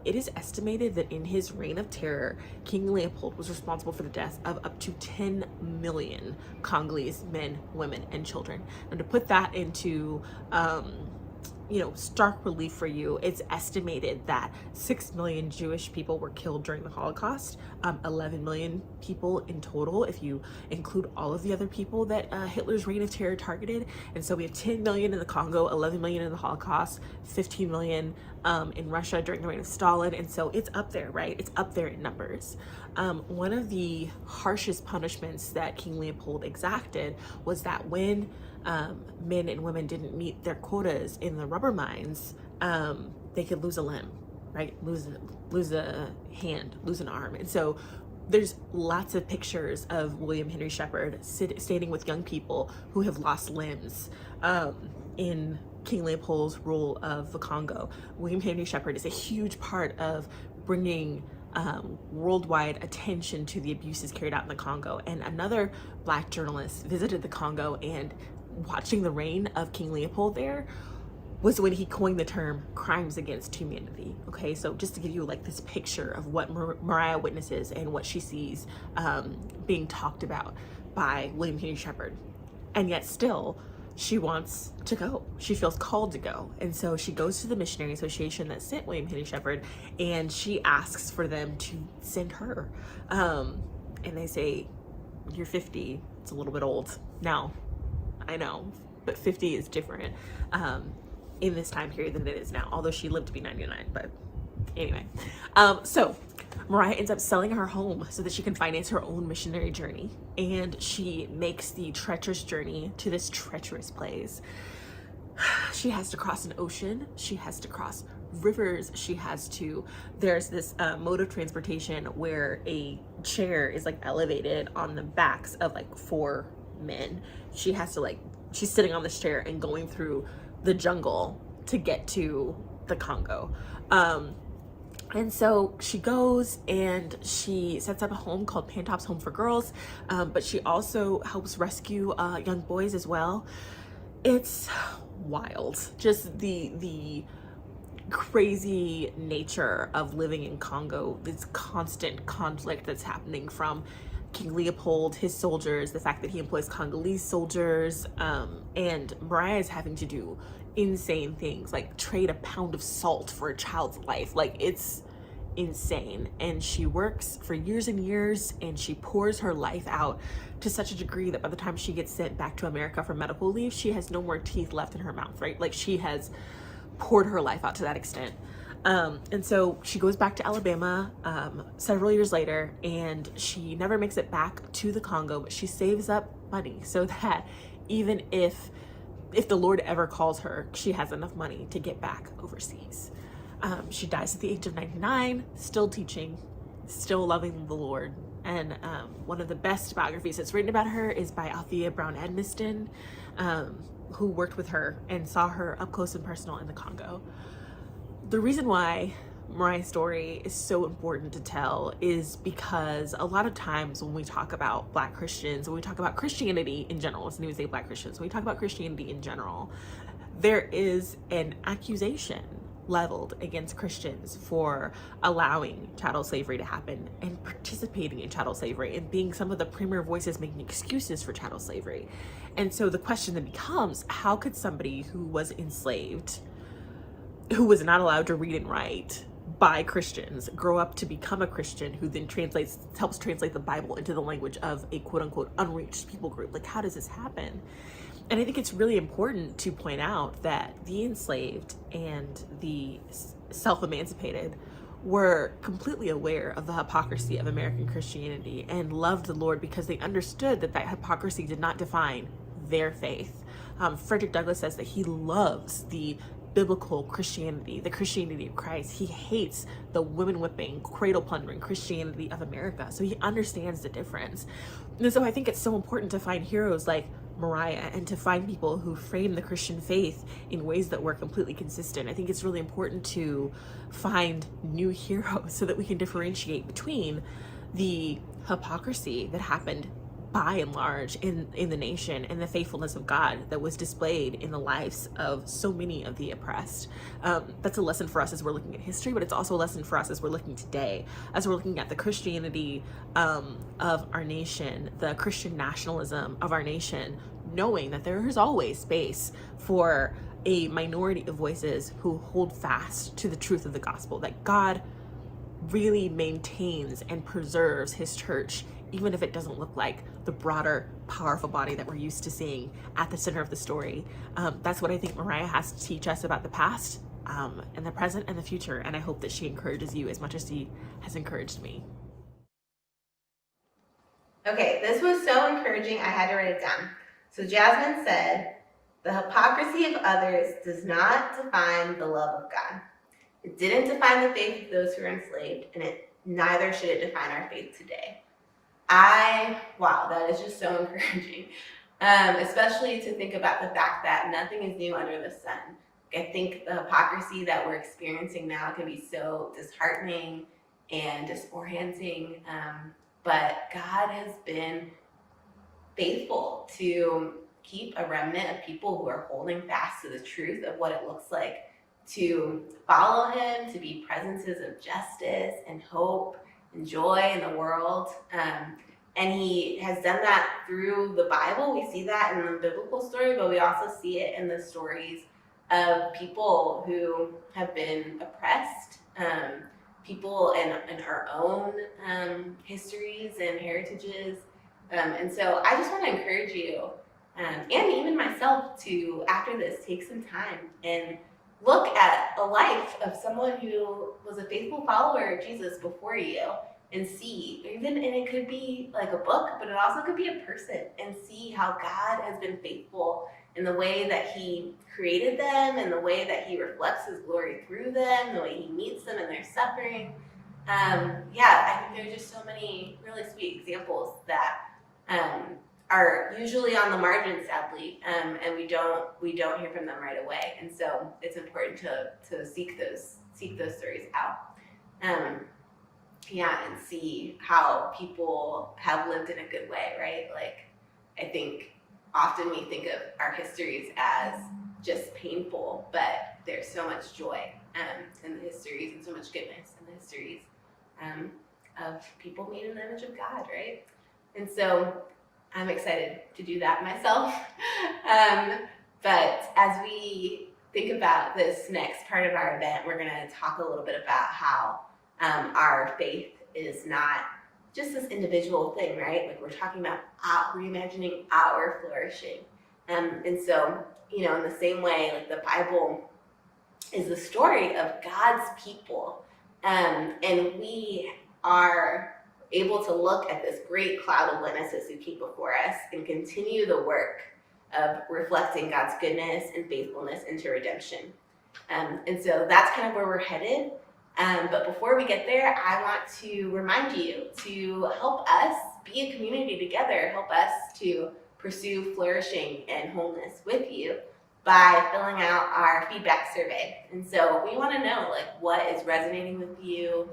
It is estimated that in his reign of terror, King Leopold was responsible for the deaths of up to 10 million Congolese men, women, and children. And to put that into stark relief for you, it's estimated that 6 million Jewish people were killed during the Holocaust, 11 million people in total if you include all of the other people that Hitler's reign of terror targeted. And so we have 10 million in the Congo, 11 million in the Holocaust, 15 million in Russia during the reign of Stalin. And so it's up there, right? It's up there in numbers. One of the harshest punishments that King Leopold exacted was that when men and women didn't meet their quotas in the rubber mines, they could lose a limb, right? Lose a hand, lose an arm. And so there's lots of pictures of William Henry Shepherd standing with young people who have lost limbs in King Leopold's rule of the Congo. William Henry Shepherd is a huge part of bringing worldwide attention to the abuses carried out in the Congo. And another black journalist visited the Congo, and watching the reign of King Leopold there was when he coined the term crimes against humanity. Okay, so just to give you like this picture of what Mariah witnesses and what she sees being talked about by William Henry Shepherd. And yet still, she wants to go. She feels called to go. And so she goes to the missionary association that sent William Henry Shepherd, and she asks for them to send her. And they say, you're 50, it's a little bit old. Now, I know, but 50 is different in this time period than it is now, although she lived to be 99, but anyway. So Mariah ends up selling her home so that she can finance her own missionary journey. And she makes the treacherous journey to this treacherous place. She has to cross an ocean. She has to cross rivers. There's this mode of transportation where a chair is like elevated on the backs of like 4 men. She's sitting on this chair and going through the jungle to get to the Congo. And so she goes and she sets up a home called Pantop's Home for Girls, but she also helps rescue young boys as well. It's wild, just the crazy nature of living in Congo, this constant conflict that's happening from King Leopold, his soldiers, the fact that he employs Congolese soldiers, and Mariah is having to do insane things like trade a pound of salt for a child's life. Like, it's insane. And she works for years and years, and she pours her life out to such a degree that by the time she gets sent back to America for medical leave, she has no more teeth left in her mouth, right? Like, she has poured her life out to that extent. And so she goes back to Alabama several years later, and she never makes it back to the Congo, but she saves up money so that even if the Lord ever calls her, she has enough money to get back overseas. She dies at the age of 99, still teaching, still loving the Lord, And one of the best biographies that's written about her is by Althea Brown Edmiston, who worked with her and saw her up close and personal in the Congo. The reason why Mariah's story is so important to tell is because a lot of times when we talk about Black Christians, when we talk about Christianity in general, let's not even say Black Christians, when we talk about Christianity in general, there is an accusation leveled against Christians for allowing chattel slavery to happen and participating in chattel slavery and being some of the premier voices making excuses for chattel slavery. And so the question then becomes, how could somebody who was enslaved, who was not allowed to read and write by Christians, grow up to become a Christian who then helps translate the Bible into the language of a quote unquote unreached people group? Like, how does this happen? And I think it's really important to point out that the enslaved and the self-emancipated were completely aware of the hypocrisy of American Christianity and loved the Lord because they understood that hypocrisy did not define their faith. Frederick Douglass says that he loves the biblical Christianity, the Christianity of Christ. He hates the women whipping, cradle plundering Christianity of America. So he understands the difference. And so I think it's so important to find heroes like Mariah and to find people who frame the Christian faith in ways that were completely consistent. I think it's really important to find new heroes so that we can differentiate between the hypocrisy that happened by and large in the nation and the faithfulness of God that was displayed in the lives of so many of the oppressed. That's a lesson for us as we're looking at history, but it's also a lesson for us as we're looking today, as we're looking at the Christianity of our nation, the Christian nationalism of our nation, knowing that there is always space for a minority of voices who hold fast to the truth of the gospel, that God really maintains and preserves his church, even if it doesn't look like the broader, powerful body that we're used to seeing at the center of the story. That's what I think Mariah has to teach us about the past and the present and the future. And I hope that she encourages you as much as she has encouraged me.
Okay, this was so encouraging, I had to write it down. So Jasmine said, the hypocrisy of others does not define the love of God. It didn't define the faith of those who are enslaved, and neither should it define our faith today. Wow, that is just so encouraging. Especially to think about the fact that nothing is new under the sun. I think the hypocrisy that we're experiencing now can be so disheartening and disorienting, but God has been faithful to keep a remnant of people who are holding fast to the truth of what it looks like to follow him, to be presences of justice and hope and joy in the world. And he has done that through the Bible. We see that in the biblical story, but we also see it in the stories of people who have been oppressed, people in our own histories and heritages. And so I just want to encourage you, and even myself, to, after this, take some time and look at a life of someone who was a faithful follower of Jesus before you and see, and it could be like a book, but it also could be a person, and see how God has been faithful in the way that he created them, and the way that he reflects his glory through them, the way he meets them in their suffering. I think there's just so many really sweet examples that are usually on the margins, sadly, and we don't hear from them right away. And so it's important to seek those stories out, and see how people have lived in a good way, right? Like, I think often we think of our histories as just painful, but there's so much joy in the histories, and so much goodness in the histories of people made in the image of God, right? And so I'm excited to do that myself. But as we think about this next part of our event, we're going to talk a little bit about how our faith is not just this individual thing, right? Like, we're talking about reimagining our flourishing. And so, in the same way, like, the Bible is the story of God's people. And we are able to look at this great cloud of witnesses who came before us and continue the work of reflecting God's goodness and faithfulness into redemption. And so that's kind of where we're headed. But before we get there, I want to remind you to help us be a community together, help us to pursue flourishing and wholeness with you by filling out our feedback survey. And so we want to know, like, what is resonating with you?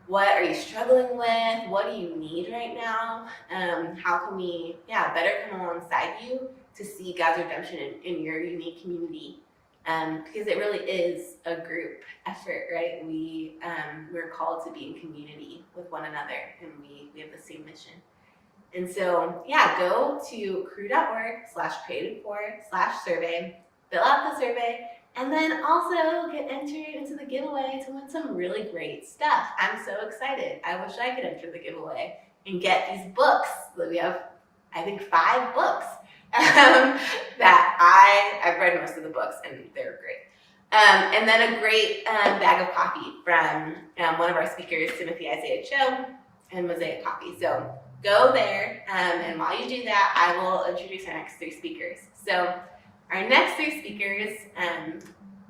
What are you struggling with? What do you need right now? How can we, better come alongside you to see God's redemption in your unique community? Because it really is a group effort, right? We're called to be in community with one another, and we have the same mission. And so, go to cru.org/created4/survey, fill out the survey, and then also get entered into the giveaway to win some really great stuff. I'm so excited. I wish I could enter the giveaway and get these books. We have, I think, 5 books that I've read most of the books, and they're great. And then a great bag of coffee from one of our speakers, Timothy Isaiah Cho, and Mosaic Coffee. So go there, and while you do that, I will introduce our next 3 speakers. So our next 3 speakers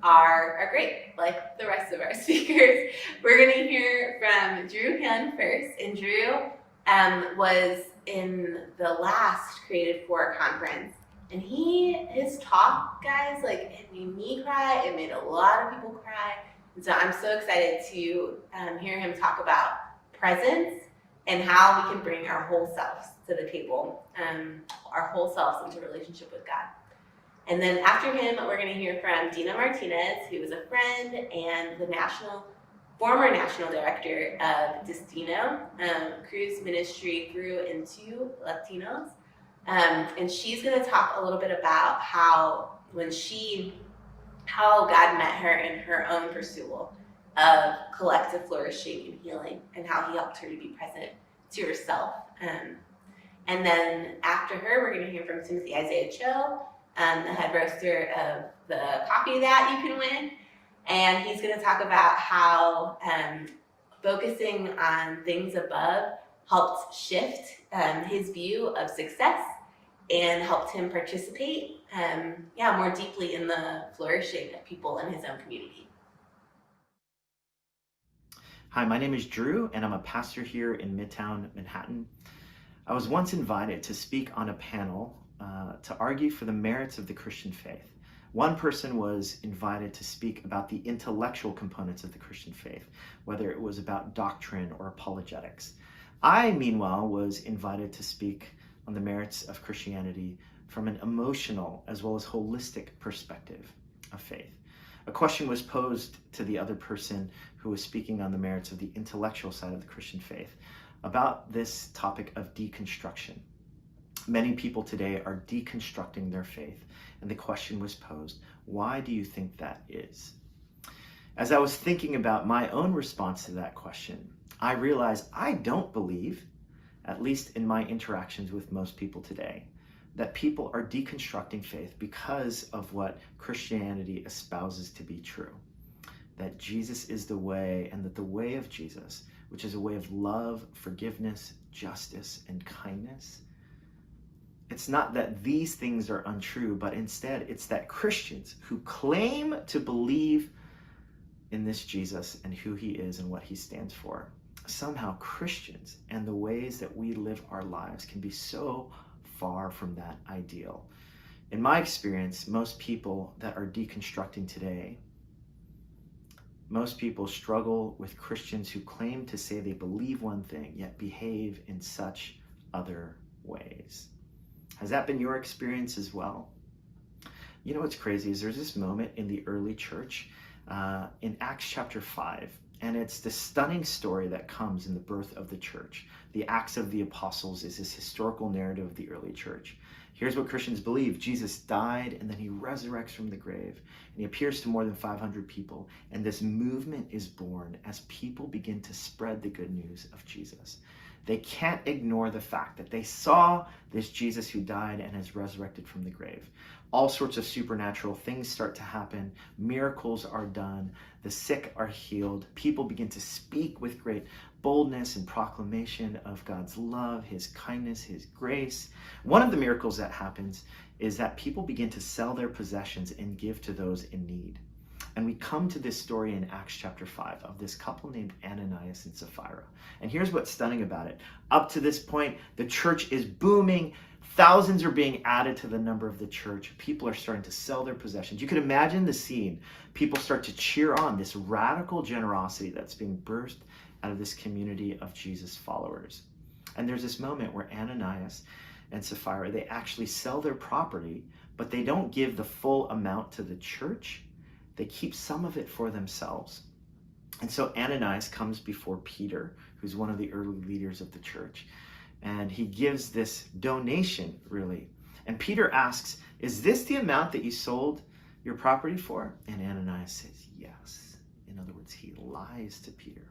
are great, like the rest of our speakers. We're going to hear from Drew Hyun first, and Drew was in the last Created For conference, and his talk, guys, like, it made me cry, it made a lot of people cry, and so I'm so excited to hear him talk about presence and how we can bring our whole selves to the table, our whole selves into relationship with God. And then after him, we're going to hear from Dina Martinez, who is a friend and the former national director of Destino. Cru's ministry grew into Latinos. And she's going to talk a little bit about how God met her in her own pursuit of collective flourishing and healing, and how he helped her to be present to herself. And then after her, we're going to hear from Timothy Isaiah Cho, the head roaster of the coffee that you can win. And he's going to talk about how focusing on things above helped shift his view of success and helped him participate more deeply in the flourishing of people in his own community.
Hi, my name is Drew, and I'm a pastor here in Midtown Manhattan. I was once invited to speak on a panel to argue for the merits of the Christian faith. One person was invited to speak about the intellectual components of the Christian faith, whether it was about doctrine or apologetics. I, meanwhile, was invited to speak on the merits of Christianity from an emotional as well as holistic perspective of faith. A question was posed to the other person who was speaking on the merits of the intellectual side of the Christian faith about this topic of deconstruction. Many people today are deconstructing their faith, and the question was posed, why do you think that is? As I was thinking about my own response to that question, I realized I don't believe, at least in my interactions with most people today, that people are deconstructing faith because of what Christianity espouses to be true. That Jesus is the way, and that the way of Jesus, which is a way of love, forgiveness, justice, and kindness, it's not that these things are untrue, but instead it's that Christians who claim to believe in this Jesus and who he is and what he stands for, somehow Christians and the ways that we live our lives can be so far from that ideal. In my experience, most people that are deconstructing today, most people struggle with Christians who claim to say they believe one thing, yet behave in such other ways. Has that been your experience as well? You know what's crazy is there's this moment in the early church in Acts chapter 5, and it's the stunning story that comes in the birth of the church. The Acts of the Apostles is this historical narrative of the early church. Here's what Christians believe. Jesus died, and then he resurrects from the grave, and he appears to more than 500 people, and this movement is born as people begin to spread the good news of Jesus. They can't ignore the fact that they saw this Jesus who died and has resurrected from the grave. All sorts of supernatural things start to happen. Miracles are done. The sick are healed. People begin to speak with great boldness and proclamation of God's love, his kindness, his grace. One of the miracles that happens is that people begin to sell their possessions and give to those in need. And we come to this story in Acts chapter 5 of this couple named Ananias and Sapphira. And here's what's stunning about it. Up to this point, the church is booming. Thousands are being added to the number of the church. People are starting to sell their possessions. You can imagine the scene. People start to cheer on this radical generosity that's being birthed out of this community of Jesus followers. And there's this moment where Ananias and Sapphira, they actually sell their property, but they don't give the full amount to the church. They keep some of it for themselves. And so Ananias comes before Peter, who's one of the early leaders of the church, and he gives this donation, really. And Peter asks, is this the amount that you sold your property for? And Ananias says, yes. In other words, he lies to Peter.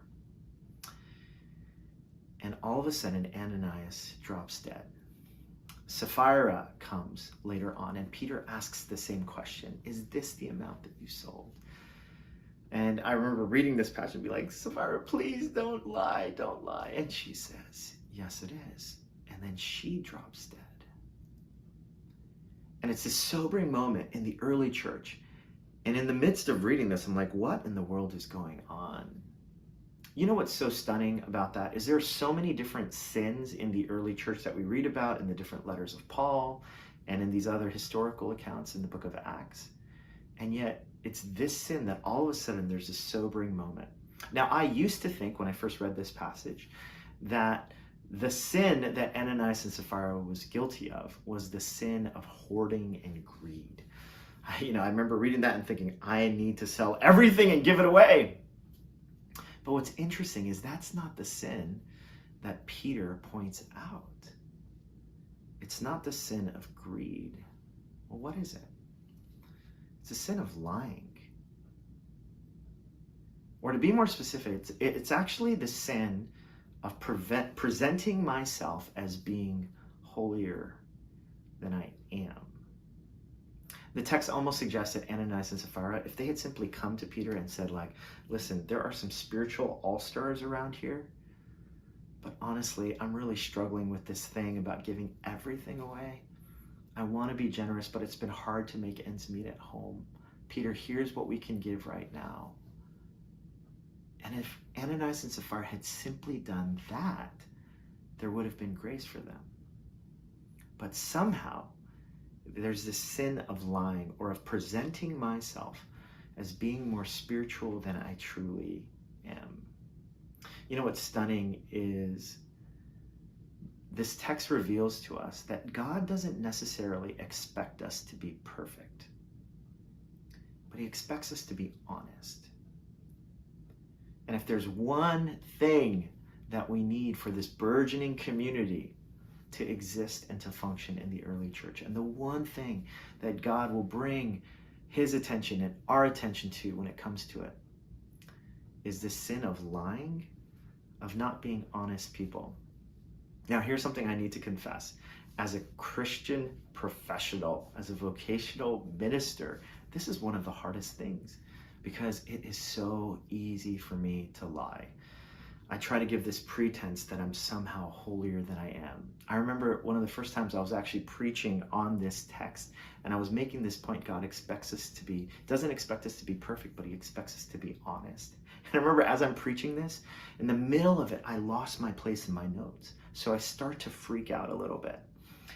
And all of a sudden, Ananias drops dead. Sapphira comes later on, and Peter asks the same question. Is this the amount that you sold? And I remember reading this passage and be like, Sapphira, please don't lie, don't lie. And she says, yes, it is. And then she drops dead. And it's this sobering moment in the early church. And in the midst of reading this, I'm like, what in the world is going on? You know what's so stunning about that is there are so many different sins in the early church that we read about in the different letters of Paul and in these other historical accounts in the book of Acts. And yet it's this sin that all of a sudden there's a sobering moment. Now, I used to think when I first read this passage that the sin that Ananias and Sapphira was guilty of was the sin of hoarding and greed. I remember reading that and thinking, I need to sell everything and give it away. But what's interesting is that's not the sin that Peter points out. It's not the sin of greed. Well, what is it? It's a sin of lying. Or to be more specific, it's actually the sin of presenting myself as being holier than I am. The text almost suggests that Ananias and Sapphira, if they had simply come to Peter and said, like, listen, there are some spiritual all-stars around here, but honestly, I'm really struggling with this thing about giving everything away. I want to be generous, but it's been hard to make ends meet at home. Peter, here's what we can give right now. And if Ananias and Sapphira had simply done that, there would have been grace for them. But somehow, there's this sin of lying or of presenting myself as being more spiritual than I truly am. You know what's stunning is this text reveals to us that God doesn't necessarily expect us to be perfect, but he expects us to be honest. And if there's one thing that we need for this burgeoning community to exist and to function in the early church, and the one thing that God will bring his attention and our attention to when it comes to it, is the sin of lying, of not being honest people. Now, here's something I need to confess. As a Christian professional, as a vocational minister, this is one of the hardest things because it is so easy for me to lie. I try to give this pretense that I'm somehow holier than I am. I remember one of the first times I was actually preaching on this text, and I was making this point: God expects us to be, doesn't expect us to be perfect, but he expects us to be honest. And I remember as I'm preaching this, in the middle of it, I lost my place in my notes. So I start to freak out a little bit.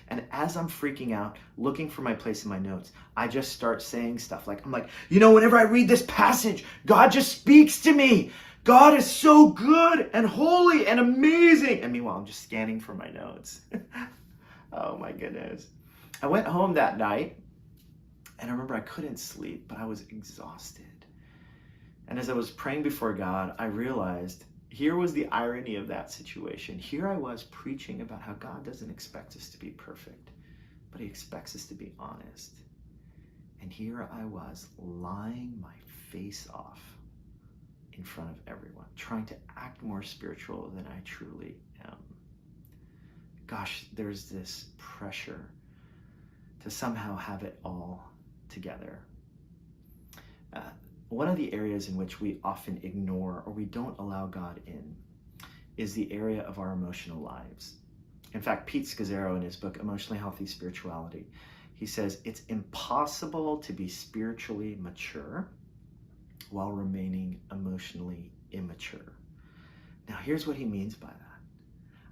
And as I'm freaking out, looking for my place in my notes, I just start saying stuff like, whenever I read this passage, God just speaks to me. God is so good and holy and amazing. And meanwhile, I'm just scanning for my notes. Oh my goodness. I went home that night and I remember I couldn't sleep, but I was exhausted. And as I was praying before God, I realized here was the irony of that situation. Here I was preaching about how God doesn't expect us to be perfect, but he expects us to be honest. And here I was lying my face off in front of everyone, trying to act more spiritual than I truly am. Gosh, there's this pressure to somehow have it all together. One of the areas in which we often ignore or we don't allow God in is the area of our emotional lives. In fact, Pete Scazzaro, in his book, Emotionally Healthy Spirituality, he says it's impossible to be spiritually mature while remaining emotionally immature. Now, here's what he means by that.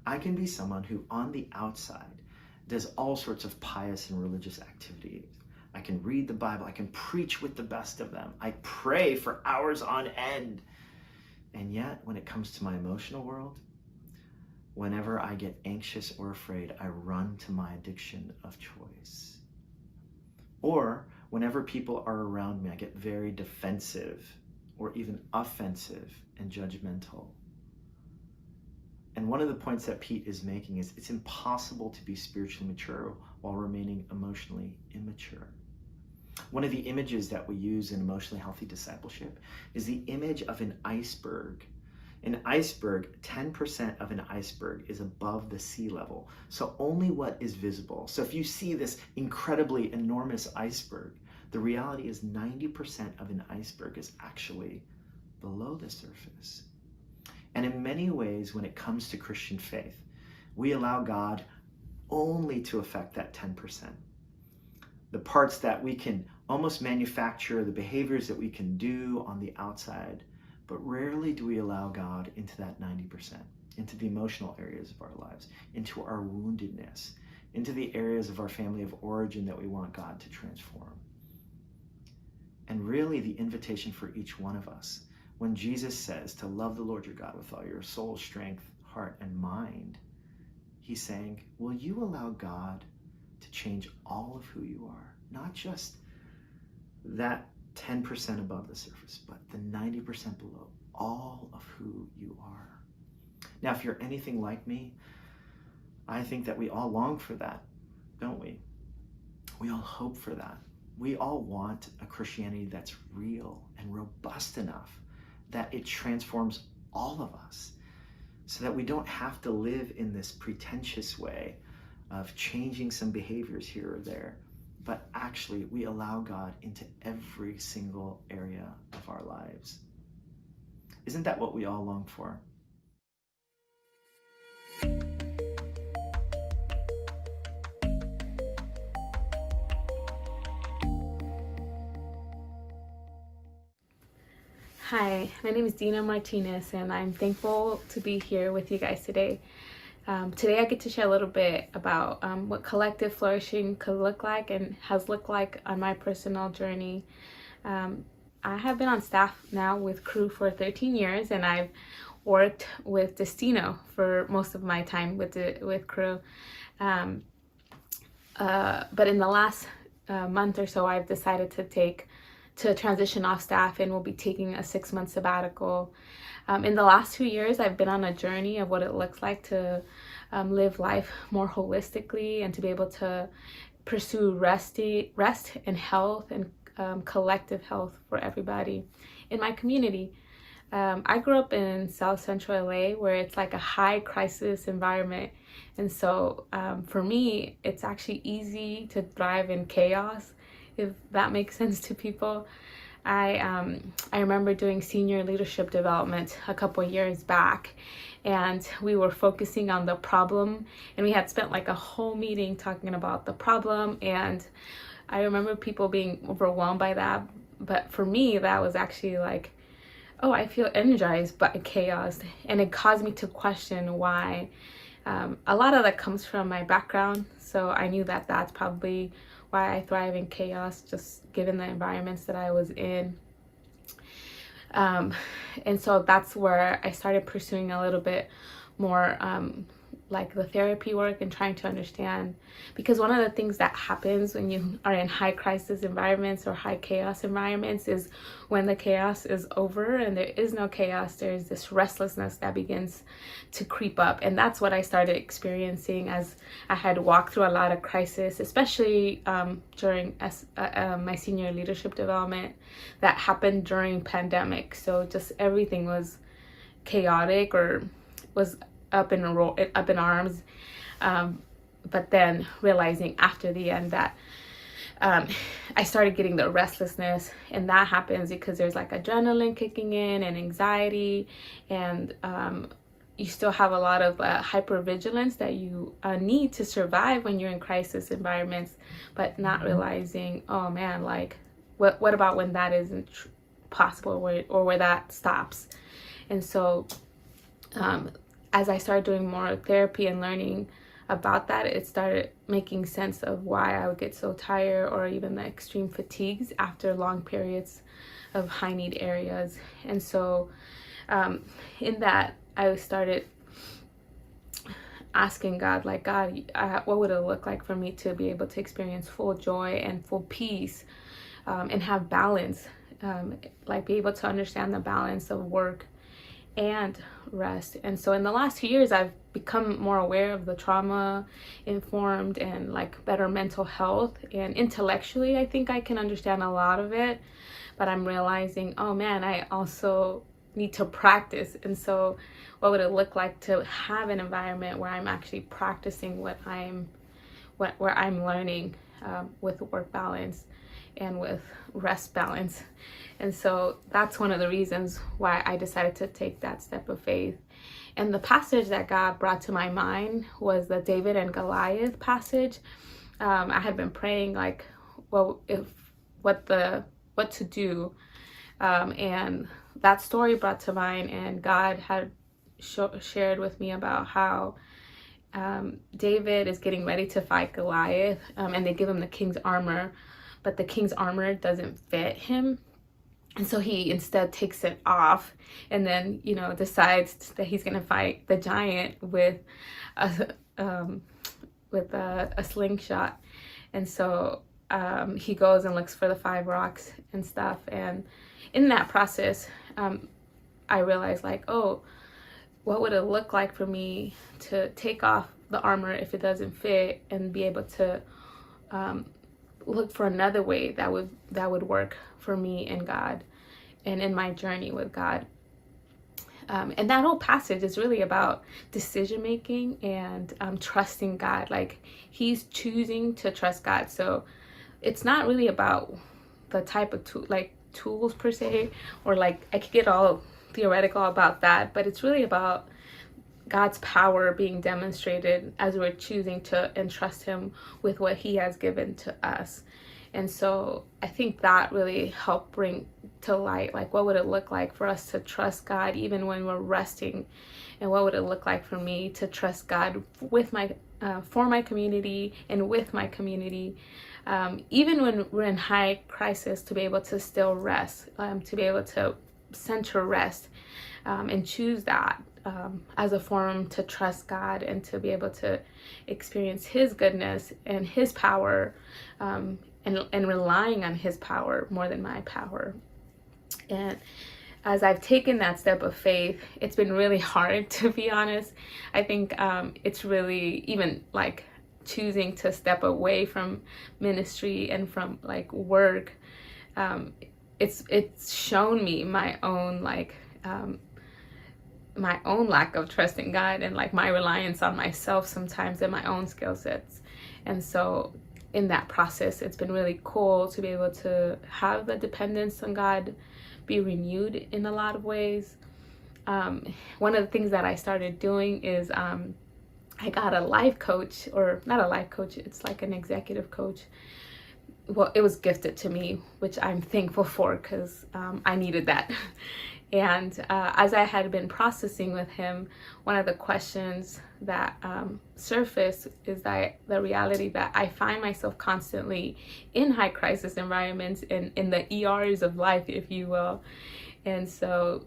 I can be someone who on the outside does all sorts of pious and religious activities. I can read the Bible. I can preach with the best of them. I pray for hours on end. And yet, when it comes to my emotional world, whenever I get anxious or afraid, I run to my addiction of choice. Or whenever people are around me, I get very defensive or even offensive and judgmental. And one of the points that Pete is making is it's impossible to be spiritually mature while remaining emotionally immature. One of the images that we use in emotionally healthy discipleship is the image of an iceberg. An iceberg, 10% of an iceberg is above the sea level. So only what is visible. So if you see this incredibly enormous iceberg, the reality is 90% of an iceberg is actually below the surface. And in many ways, when it comes to Christian faith, we allow God only to affect that 10%. The parts that we can almost manufacture, the behaviors that we can do on the outside, but rarely do we allow God into that 90%, into the emotional areas of our lives, into our woundedness, into the areas of our family of origin that we want God to transform. And really the invitation for each one of us, when Jesus says to love the Lord your God with all your soul, strength, heart, and mind, he's saying, will you allow God to change all of who you are? Not just that 10% above the surface, but the 90% below, all of who you are. Now, if you're anything like me, I think that we all long for that, don't we? We all hope for that. We all want a Christianity that's real and robust enough that it transforms all of us so that we don't have to live in this pretentious way of changing some behaviors here or there, but actually we allow God into every single area of our lives. Isn't that what we all long for?
Hi, my name is Dina Martinez, and I'm thankful to be here with you guys today. Today I get to share a little bit about what collective flourishing could look like and has looked like on my personal journey. I have been on staff now with Crew for 13 years, and I've worked with Destino for most of my time with Crew. But in the last month or so, I've decided to transition off staff, and will be taking a 6-month sabbatical. In the last 2 years, I've been on a journey of what it looks like to live life more holistically and to be able to pursue rest and health and collective health for everybody in my community. I grew up in South Central LA, where it's like a high crisis environment. And so for me, it's actually easy to thrive in chaos, if that makes sense to people. I remember doing senior leadership development a couple of years back, and we were focusing on the problem, and we had spent like a whole meeting talking about the problem, and I remember people being overwhelmed by that. But for me, that was actually like, oh, I feel energized by chaos, and it caused me to question why. A lot of that comes from my background, so I knew that that's probably why I thrive in chaos, just given the environments that I was in. And so that's where I started pursuing a little bit more like the therapy work and trying to understand, because one of the things that happens when you are in high crisis environments or high chaos environments is when the chaos is over and there is no chaos, there's this restlessness that begins to creep up. And that's what I started experiencing as I had walked through a lot of crisis, especially during my senior leadership development that happened during pandemic. So just everything was chaotic or was up in arms, but then realizing after the end that I started getting the restlessness, and that happens because there's like adrenaline kicking in and anxiety, and you still have a lot of hypervigilance that you need to survive when you're in crisis environments, but not realizing, oh man, like what about when that isn't possible, or where that stops. And so as I started doing more therapy and learning about that, it started making sense of why I would get so tired, or even the extreme fatigues after long periods of high need areas. And so in that, I started asking God, like, God, what would it look like for me to be able to experience full joy and full peace, and have balance, like be able to understand the balance of work and rest. And so in the last few years, I've become more aware of the trauma informed and like better mental health, and intellectually I think I can understand a lot of it, but I'm realizing, oh man, I also need to practice. And so what would it look like to have an environment where I'm actually practicing where I'm learning, with work balance and with rest balance. And so that's one of the reasons why I decided to take that step of faith. And the passage that God brought to my mind was the David and Goliath passage. I had been praying like, well, what to do, and that story brought to mind, and God had shared with me about how David is getting ready to fight Goliath, and they give him the king's armor, but the king's armor doesn't fit him. And so he instead takes it off, and then, decides that he's going to fight the giant with a slingshot. And so he goes and looks for the 5 rocks and stuff. And in that process, I realized, like, oh, what would it look like for me to take off the armor if it doesn't fit, and be able to look for another way that would work for me and God, and in my journey with God. And that whole passage is really about decision making and trusting God. Like, he's choosing to trust God. So it's not really about the type of tools per se, or like I could get all theoretical about that, but it's really about God's power being demonstrated as we're choosing to entrust him with what he has given to us. And so I think that really helped bring to light, like, what would it look like for us to trust God even when we're resting? And what would it look like for me to trust God with for my community and with my community, even when we're in high crisis, to be able to still rest, to be able to center rest, and choose that as a form to trust God, and to be able to experience his goodness and his power, and relying on his power more than my power. And as I've taken that step of faith, it's been really hard, to be honest. I think it's really, even like choosing to step away from ministry and from like work, it's shown me my own lack of trust in God, and like my reliance on myself sometimes, and my own skill sets. And so in that process, it's been really cool to be able to have the dependence on God be renewed in a lot of ways. One of the things that I started doing is I got a life coach, or not a life coach, it's like an executive coach. Well, it was gifted to me, which I'm thankful for, because I needed that. And as I had been processing with him, one of the questions that surfaced is that the reality that I find myself constantly in high crisis environments, in the ERs of life, if you will. And so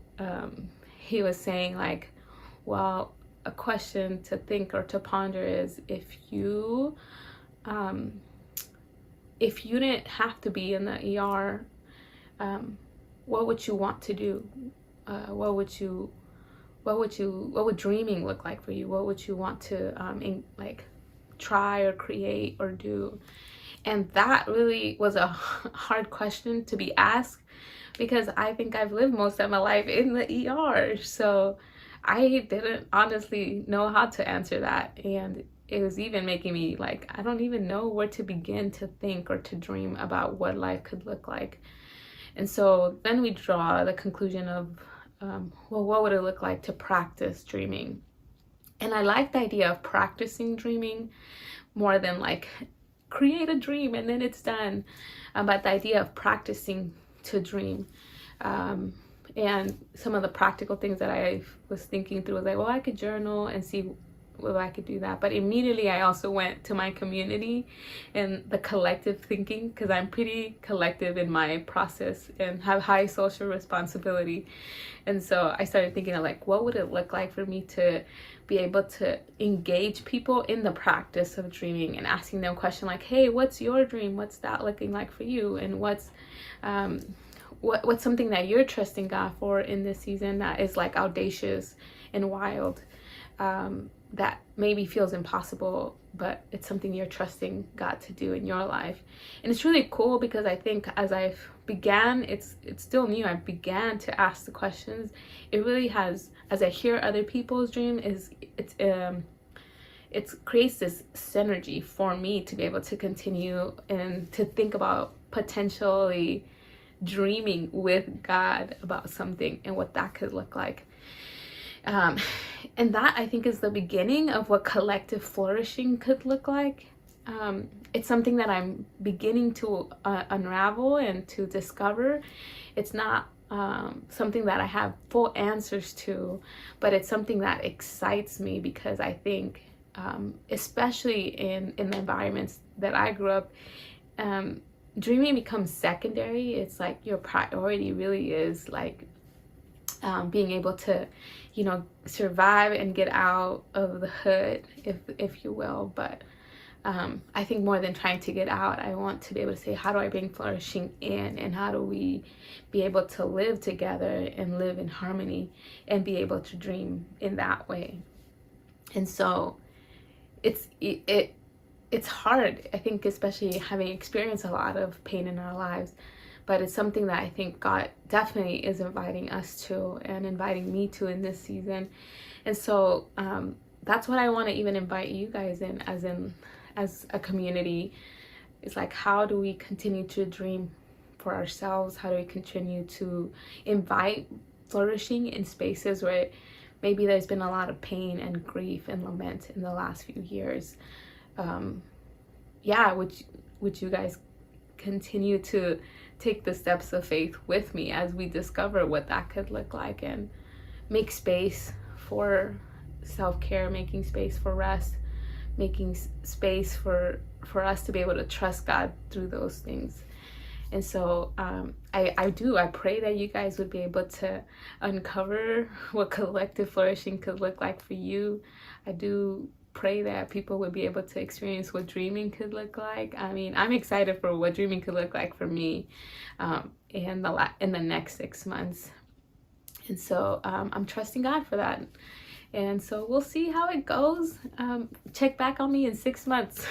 he was saying, like, well, a question to think or to ponder is, if you didn't have to be in the ER, what would you want to do? What would dreaming look like for you? What would you want to try or create or do? And that really was a hard question to be asked, because I think I've lived most of my life in the ER. So I didn't honestly know how to answer that. And it was even making me like, I don't even know where to begin to think or to dream about what life could look like. And so then we draw the conclusion of, well, what would it look like to practice dreaming? And I like the idea of practicing dreaming more than like create a dream and then it's done. But the idea of practicing to dream, And some of the practical things that I was thinking through was like, well, I could journal and see whether I could do that. But immediately I also went to my community and the collective thinking, because I'm pretty collective in my process and have high social responsibility. And so I started thinking of like, what would it look like for me to be able to engage people in the practice of dreaming and asking them a question like, hey, what's your dream? What's that looking like for you? And what's something that you're trusting God for in this season that is like audacious and wild, that maybe feels impossible, but it's something you're trusting God to do in your life. And it's really cool because I think as I've began, it's still new, I began to ask the questions. It really has, as I hear other people's dream, it creates this synergy for me to be able to continue and to think about potentially dreaming with God about something and what that could look like. And that, I think, is the beginning of what collective flourishing could look like. It's something that I'm beginning to unravel and to discover. It's not something that I have full answers to, but it's something that excites me because I think, especially in the environments that I grew up, dreaming becomes secondary. It's like your priority really is like being able to, survive and get out of the hood, if you will. But I think more than trying to get out, I want to be able to say, how do I bring flourishing in, and how do we be able to live together and live in harmony and be able to dream in that way. And so it's hard, I think, especially having experienced a lot of pain in our lives, but it's something that I think God definitely is inviting us to and inviting me to in this season. And so that's what I want to even invite you guys in as a community. It's like, how do we continue to dream for ourselves? How do we continue to invite flourishing in spaces where maybe there's been a lot of pain and grief and lament in the last few years? Would you guys continue to take the steps of faith with me as we discover what that could look like, and make space for self-care, making space for rest, making space for us to be able to trust God through those things. And so I pray that you guys would be able to uncover what collective flourishing could look like for you. I do pray that people would be able to experience what dreaming could look like. I mean, I'm excited for what dreaming could look like for me in the next 6 months. And so I'm trusting God for that. And so we'll see how it goes. Check back on me in 6 months.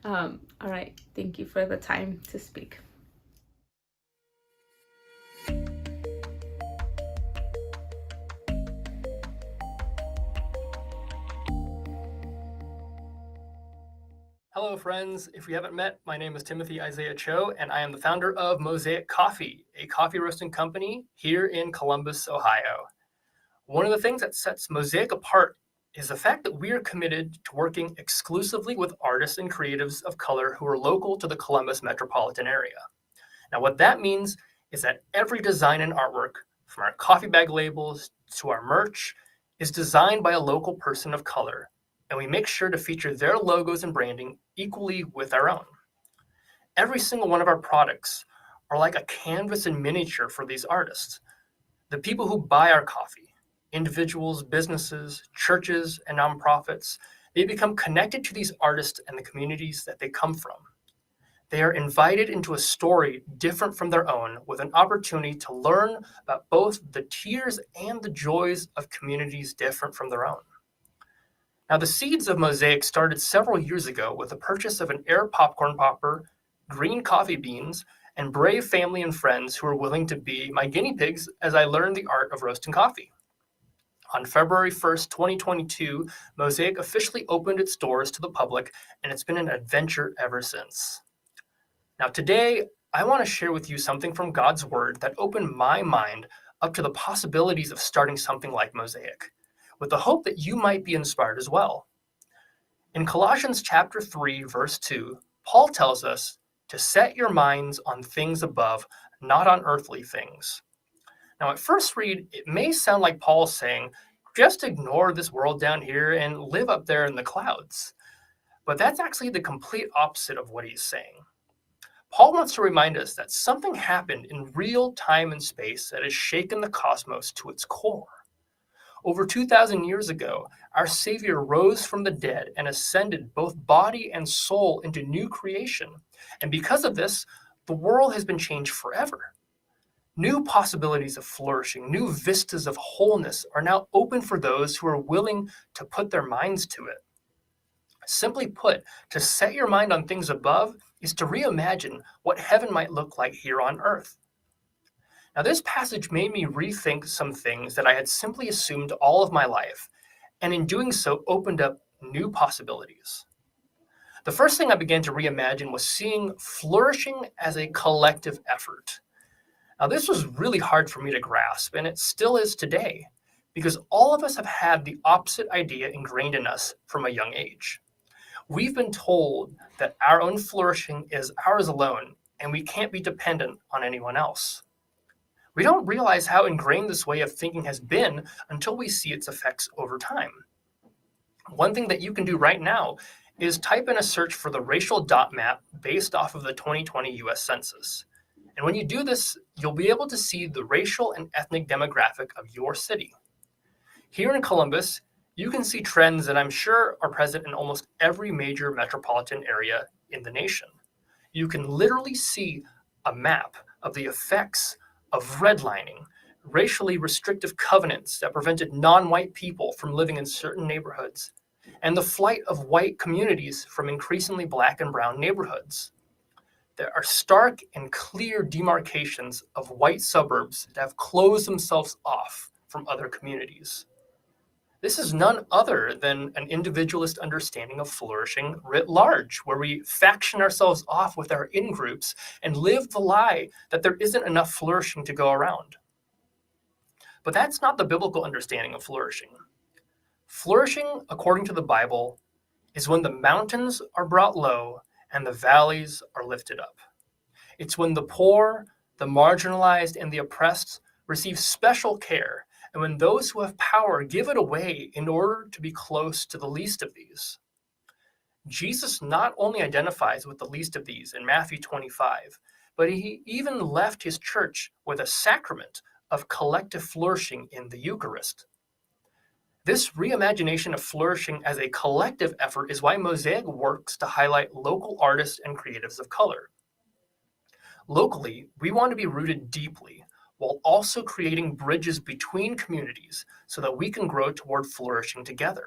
All right. Thank you for the time to speak.
Hello, friends. If we haven't met, my name is Timothy Isaiah Cho, and I am the founder of Mosaic Coffee, a coffee roasting company here in Columbus, Ohio. One of the things that sets Mosaic apart is the fact that we are committed to working exclusively with artists and creatives of color who are local to the Columbus metropolitan area. Now, what that means is that every design and artwork, from our coffee bag labels to our merch, is designed by a local person of color, and we make sure to feature their logos and branding equally with our own. Every single one of our products are like a canvas in miniature for these artists. The people who buy our coffee, individuals, businesses, churches, and nonprofits, they become connected to these artists and the communities that they come from. They are invited into a story different from their own, with an opportunity to learn about both the tears and the joys of communities different from their own. Now, the seeds of Mosaic started several years ago with the purchase of an air popcorn popper, green coffee beans, and brave family and friends who were willing to be my guinea pigs as I learned the art of roasting coffee. On February 1st, 2022, Mosaic officially opened its doors to the public, and it's been an adventure ever since. Now, today, I want to share with you something from God's Word that opened my mind up to the possibilities of starting something like Mosaic, with the hope that you might be inspired as well. In Colossians chapter 3, verse 2, Paul tells us, to set your minds on things above, not on earthly things. Now, at first read, it may sound like Paul's saying, just ignore this world down here and live up there in the clouds. But that's actually the complete opposite of what he's saying. Paul wants to remind us that something happened in real time and space that has shaken the cosmos to its core. Over 2,000 years ago, our Savior rose from the dead and ascended both body and soul into new creation. And because of this, the world has been changed forever. New possibilities of flourishing, new vistas of wholeness are now open for those who are willing to put their minds to it. Simply put, to set your mind on things above is to reimagine what heaven might look like here on earth. Now, this passage made me rethink some things that I had simply assumed all of my life, and in doing so, opened up new possibilities. The first thing I began to reimagine was seeing flourishing as a collective effort. Now, this was really hard for me to grasp, and it still is today, because all of us have had the opposite idea ingrained in us from a young age. We've been told that our own flourishing is ours alone, and we can't be dependent on anyone else. We don't realize how ingrained this way of thinking has been until we see its effects over time. One thing that you can do right now is type in a search for the racial dot map based off of the 2020 US Census. And when you do this, you'll be able to see the racial and ethnic demographic of your city. Here in Columbus, you can see trends that I'm sure are present in almost every major metropolitan area in the nation. You can literally see a map of the effects of redlining, racially restrictive covenants that prevented non-white people from living in certain neighborhoods, and the flight of white communities from increasingly Black and brown neighborhoods. There are stark and clear demarcations of white suburbs that have closed themselves off from other communities. This is none other than an individualist understanding of flourishing writ large, where we faction ourselves off with our in-groups and live the lie that there isn't enough flourishing to go around. But that's not the biblical understanding of flourishing. Flourishing, according to the Bible, is when the mountains are brought low and the valleys are lifted up. It's when the poor, the marginalized, and the oppressed receive special care, and when those who have power give it away in order to be close to the least of these. Jesus not only identifies with the least of these in Matthew 25, but he even left his church with a sacrament of collective flourishing in the Eucharist. This reimagination of flourishing as a collective effort is why Mosaic works to highlight local artists and creatives of color. Locally, we want to be rooted deeply, while also creating bridges between communities so that we can grow toward flourishing together.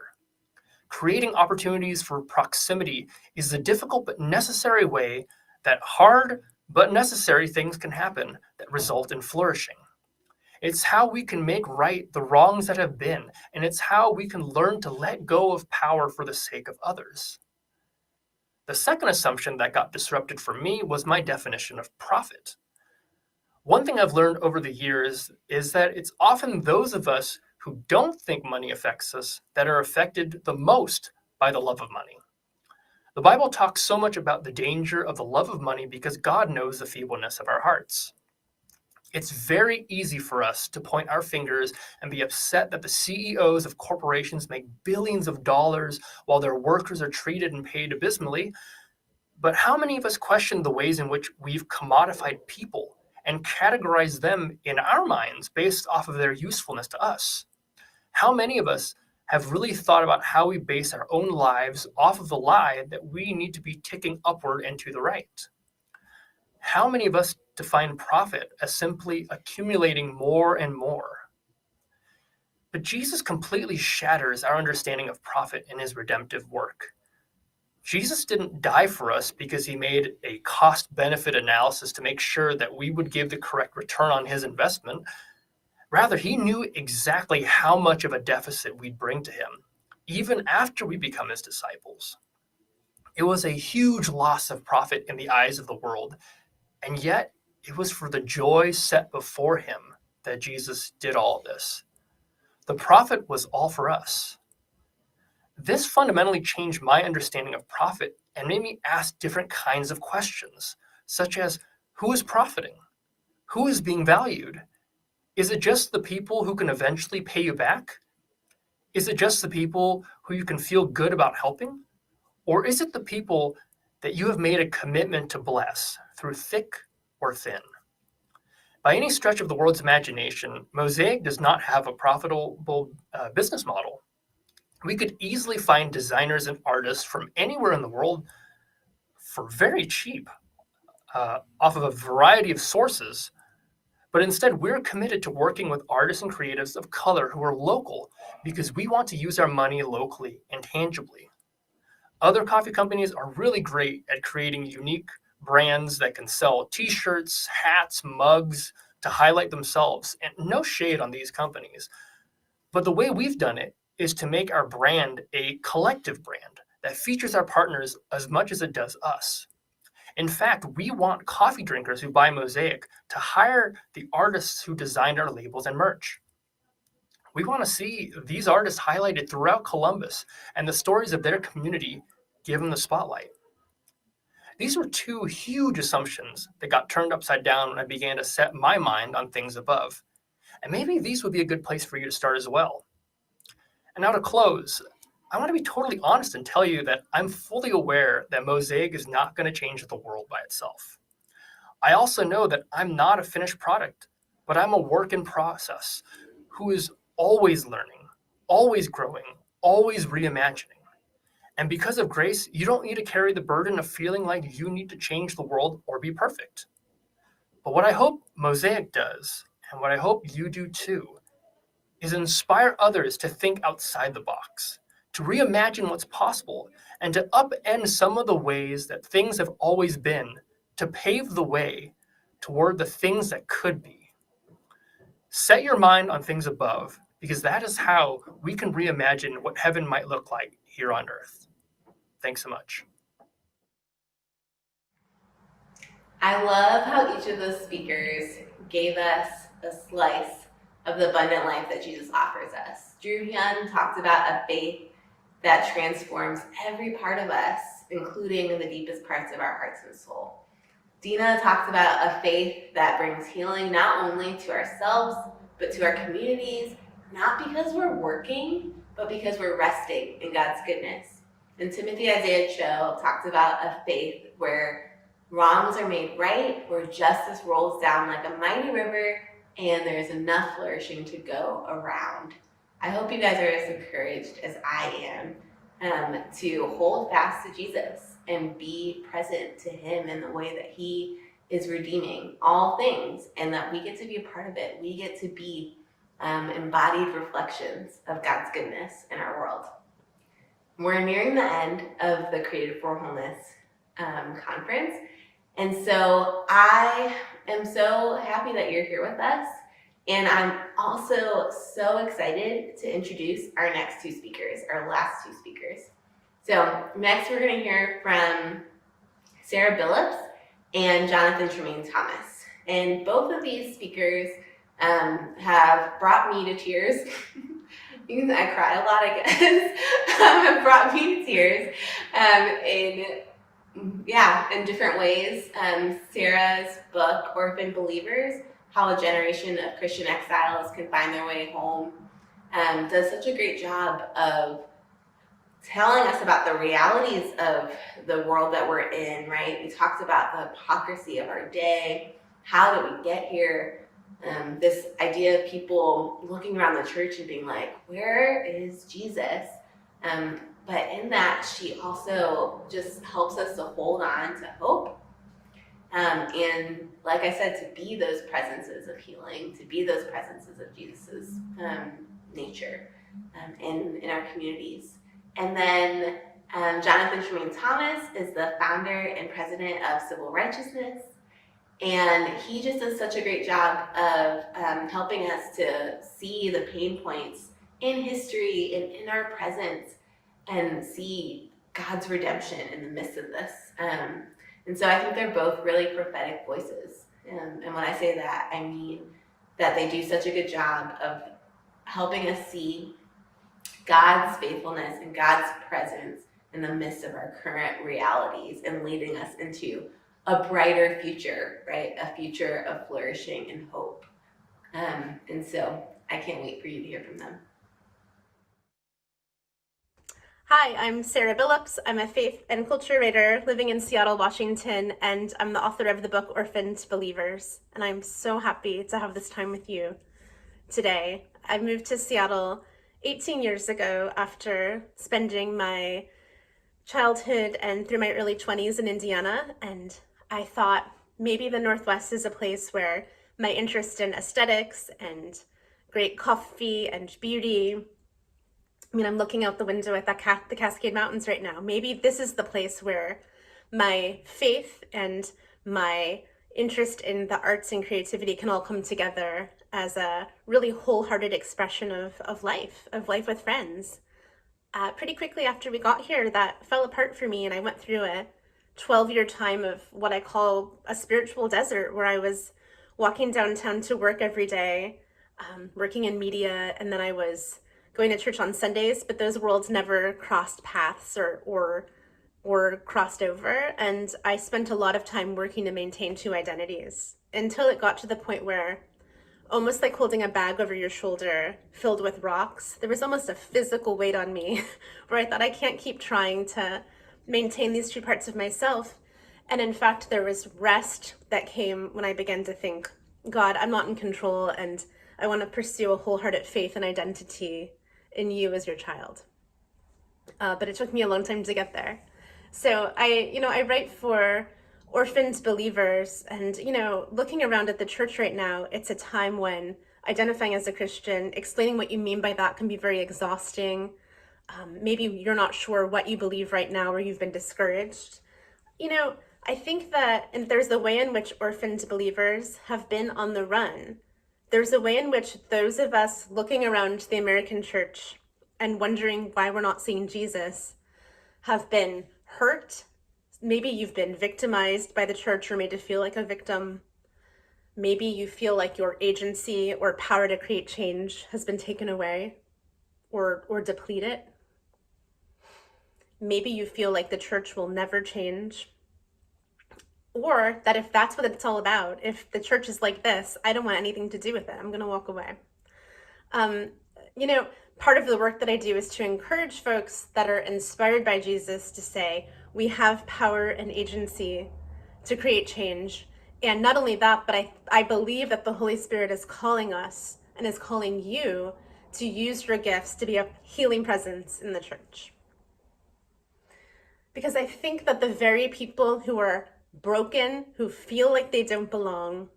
Creating opportunities for proximity is the difficult but necessary way that hard but necessary things can happen that result in flourishing. It's how we can make right the wrongs that have been, and it's how we can learn to let go of power for the sake of others. The second assumption that got disrupted for me was my definition of profit. One thing I've learned over the years is that it's often those of us who don't think money affects us that are affected the most by the love of money. The Bible talks so much about the danger of the love of money because God knows the feebleness of our hearts. It's very easy for us to point our fingers and be upset that the CEOs of corporations make billions of dollars while their workers are treated and paid abysmally. But how many of us question the ways in which we've commodified people and categorize them in our minds based off of their usefulness to us? How many of us have really thought about how we base our own lives off of the lie that we need to be ticking upward and to the right? How many of us define profit as simply accumulating more and more? But Jesus completely shatters our understanding of profit in his redemptive work. Jesus didn't die for us because he made a cost-benefit analysis to make sure that we would give the correct return on his investment. Rather, he knew exactly how much of a deficit we'd bring to him, even after we become his disciples. It was a huge loss of profit in the eyes of the world, and yet it was for the joy set before him that Jesus did all of this. The profit was all for us. This fundamentally changed my understanding of profit and made me ask different kinds of questions. such as who is profiting? Who is being valued? Is it just the people who can eventually pay you back? Is it just the people who you can feel good about helping? Or is it the people that you have made a commitment to bless through thick or thin? By any stretch of the world's imagination, Mosaic does not have a profitable business model. We could easily find designers and artists from anywhere in the world for very cheap, off of a variety of sources. But instead, we're committed to working with artists and creatives of color who are local because we want to use our money locally and tangibly. Other coffee companies are really great at creating unique brands that can sell t-shirts, hats, mugs to highlight themselves, and no shade on these companies. But the way we've done it is to make our brand a collective brand that features our partners as much as it does us. In fact, we want coffee drinkers who buy Mosaic to hire the artists who designed our labels and merch. We want to see these artists highlighted throughout Columbus and the stories of their community given the spotlight. These were two huge assumptions that got turned upside down when I began to set my mind on things above. And maybe these would be a good place for you to start as well. And now to close, I want to be totally honest and tell you that I'm fully aware that Mosaic is not going to change the world by itself. I also know that I'm not a finished product, but I'm a work in process who is always learning, always growing, always reimagining. And because of grace, you don't need to carry the burden of feeling like you need to change the world or be perfect. But what I hope Mosaic does, and what I hope you do too, is inspire others to think outside the box, to reimagine what's possible, and to upend some of the ways that things have always been, to pave the way toward the things that could be. Set your mind on things above, because that is how we can reimagine what heaven might look like here on earth. Thanks so much.
I love how each of those speakers gave us a slice of the abundant life that Jesus offers us. Drew Hyun talked about a faith that transforms every part of us, including the deepest parts of our hearts and soul. Dina talks about a faith that brings healing not only to ourselves, but to our communities, not because we're working, but because we're resting in God's goodness. And Timothy Isaiah Cho talks about a faith where wrongs are made right, where justice rolls down like a mighty river, and there's enough flourishing to go around. I hope you guys are as encouraged as I am to hold fast to Jesus and be present to him in the way that he is redeeming all things, and that we get to be a part of it. We get to be embodied reflections of God's goodness in our world. We're nearing the end of the Created for Wholeness conference, and so I am so happy that you're here with us, and I'm also so excited to introduce our next two speakers, our last two speakers. So next we're going to hear from Sarah Billups and Jonathan Tremaine Thomas, and both of these speakers have brought me to tears. I cry a lot, I guess. Have brought me to tears in different ways. Sarah's book, Orphan Believers, How a Generation of Christian Exiles Can Find Their Way Home, does such a great job of telling us about the realities of the world that we're in, right? We talked about the hypocrisy of our day. How did we get here? This idea of people looking around the church and being like, where is Jesus? But in that, she also just helps us to hold on to hope. And like I said, to be those presences of healing, to be those presences of Jesus's nature in our communities. And then Jonathan Tremaine Thomas is the founder and president of Civil Righteousness. And he just does such a great job of helping us to see the pain points in history and in our present and see God's redemption in the midst of this. And so I think they're both really prophetic voices. And when I say that, I mean that they do such a good job of helping us see God's faithfulness and God's presence in the midst of our current realities and leading us into a brighter future, right? A future of flourishing and hope. And so I can't wait for you to hear from them.
Hi, I'm Sarah Billups. I'm a faith and culture writer living in Seattle, Washington, and I'm the author of the book Orphaned Believers. And I'm so happy to have this time with you today. I moved to Seattle 18 years ago after spending my childhood and through my early 20s in Indiana, and I thought maybe the Northwest is a place where my interest in aesthetics and great coffee and beauty, I mean, I'm looking out the window at the Cascade Mountains right now. Maybe this is the place where my faith and my interest in the arts and creativity can all come together as a really wholehearted expression of life with friends. Pretty quickly after we got here, that fell apart for me, and I went through a 12-year time of what I call a spiritual desert, where I was walking downtown to work every day, working in media, and then I was going to church on Sundays, but those worlds never crossed paths or crossed over. And I spent a lot of time working to maintain two identities until it got to the point where, almost like holding a bag over your shoulder filled with rocks, there was almost a physical weight on me where I thought I can't keep trying to maintain these two parts of myself. And in fact, there was rest that came when I began to think, God, I'm not in control, and I want to pursue a wholehearted faith and identity in you as your child. But it took me a long time to get there. So I write for orphaned believers, and looking around at the church right now, it's a time when identifying as a Christian, explaining what you mean by that can be very exhausting. Maybe you're not sure what you believe right now, or you've been discouraged. I think that there's a way in which orphaned believers have been on the run. There's a way in which those of us looking around the American church and wondering why we're not seeing Jesus have been hurt. Maybe you've been victimized by the church or made to feel like a victim. Maybe you feel like your agency or power to create change has been taken away or depleted. Maybe you feel like the church will never change. Or that if that's what it's all about, if the church is like this, I don't want anything to do with it. I'm going to walk away. Part of the work that I do is to encourage folks that are inspired by Jesus to say, we have power and agency to create change. And not only that, but I believe that the Holy Spirit is calling us and is calling you to use your gifts to be a healing presence in the church. Because I think that the very people who are broken, who feel like they don't belong,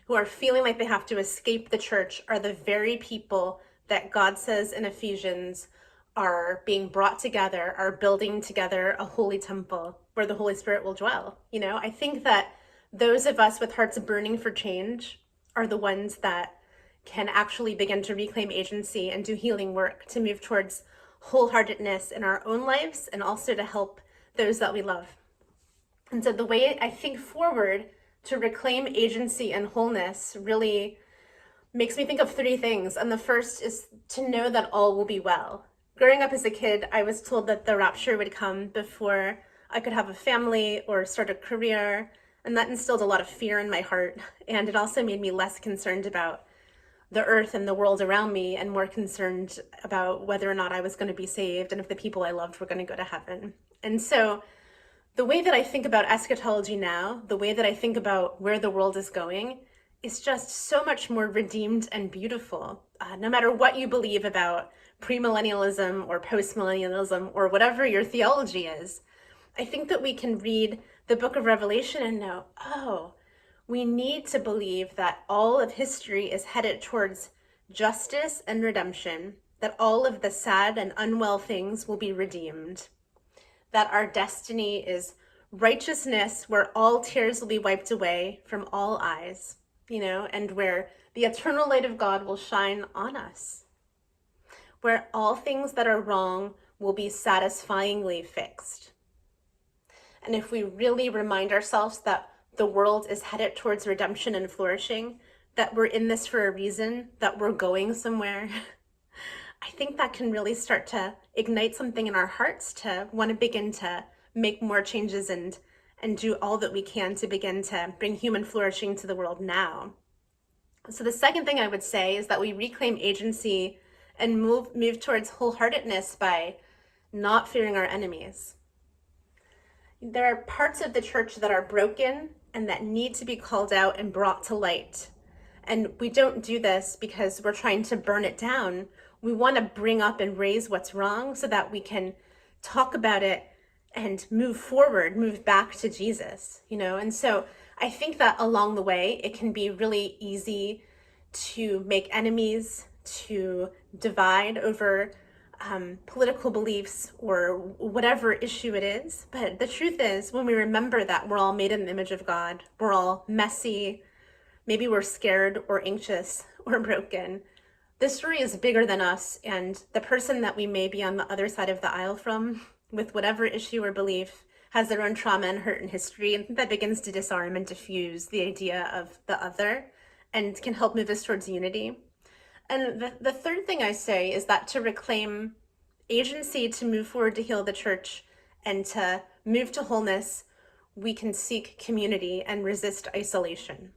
who are feeling like they have to escape the church, are the very people that God says in Ephesians are being brought together, are building together a holy temple where the Holy Spirit will dwell. I think that those of us with hearts burning for change are the ones that can actually begin to reclaim agency and do healing work to move towards wholeheartedness in our own lives and also to help those that we love. And so the way I think forward to reclaim agency and wholeness really makes me think of three things. And the first is to know that all will be well. Growing up as a kid, I was told that the rapture would come before I could have a family or start a career. And that instilled a lot of fear in my heart. And it also made me less concerned about the earth and the world around me and more concerned about whether or not I was going to be saved and if the people I loved were going to go to heaven. And so the way that I think about eschatology now, the way that I think about where the world is going, is just so much more redeemed and beautiful. No matter what you believe about premillennialism or postmillennialism or whatever your theology is, I think that we can read the book of Revelation and know, we need to believe that all of history is headed towards justice and redemption, that all of the sad and unwell things will be redeemed, that our destiny is righteousness where all tears will be wiped away from all eyes, and where the eternal light of God will shine on us, where all things that are wrong will be satisfyingly fixed. And if we really remind ourselves that the world is headed towards redemption and flourishing, that we're in this for a reason, that we're going somewhere, I think that can really start to ignite something in our hearts to want to begin to make more changes and and do all that we can to begin to bring human flourishing to the world now. So the second thing I would say is that we reclaim agency and move towards wholeheartedness by not fearing our enemies. There are parts of the church that are broken and that need to be called out and brought to light. And we don't do this because we're trying to burn it down. We want to bring up and raise what's wrong so that we can talk about it and move forward, move back to Jesus, And so I think that along the way, it can be really easy to make enemies, to divide over political beliefs or whatever issue it is. But the truth is, when we remember that we're all made in the image of God, we're all messy, maybe we're scared or anxious or broken, this story is bigger than us, and the person that we may be on the other side of the aisle from, with whatever issue or belief, has their own trauma and hurt and history, and that begins to disarm and diffuse the idea of the other and can help move us towards unity. And the third thing I say is that to reclaim agency to move forward to heal the church and to move to wholeness, we can seek community and resist isolation.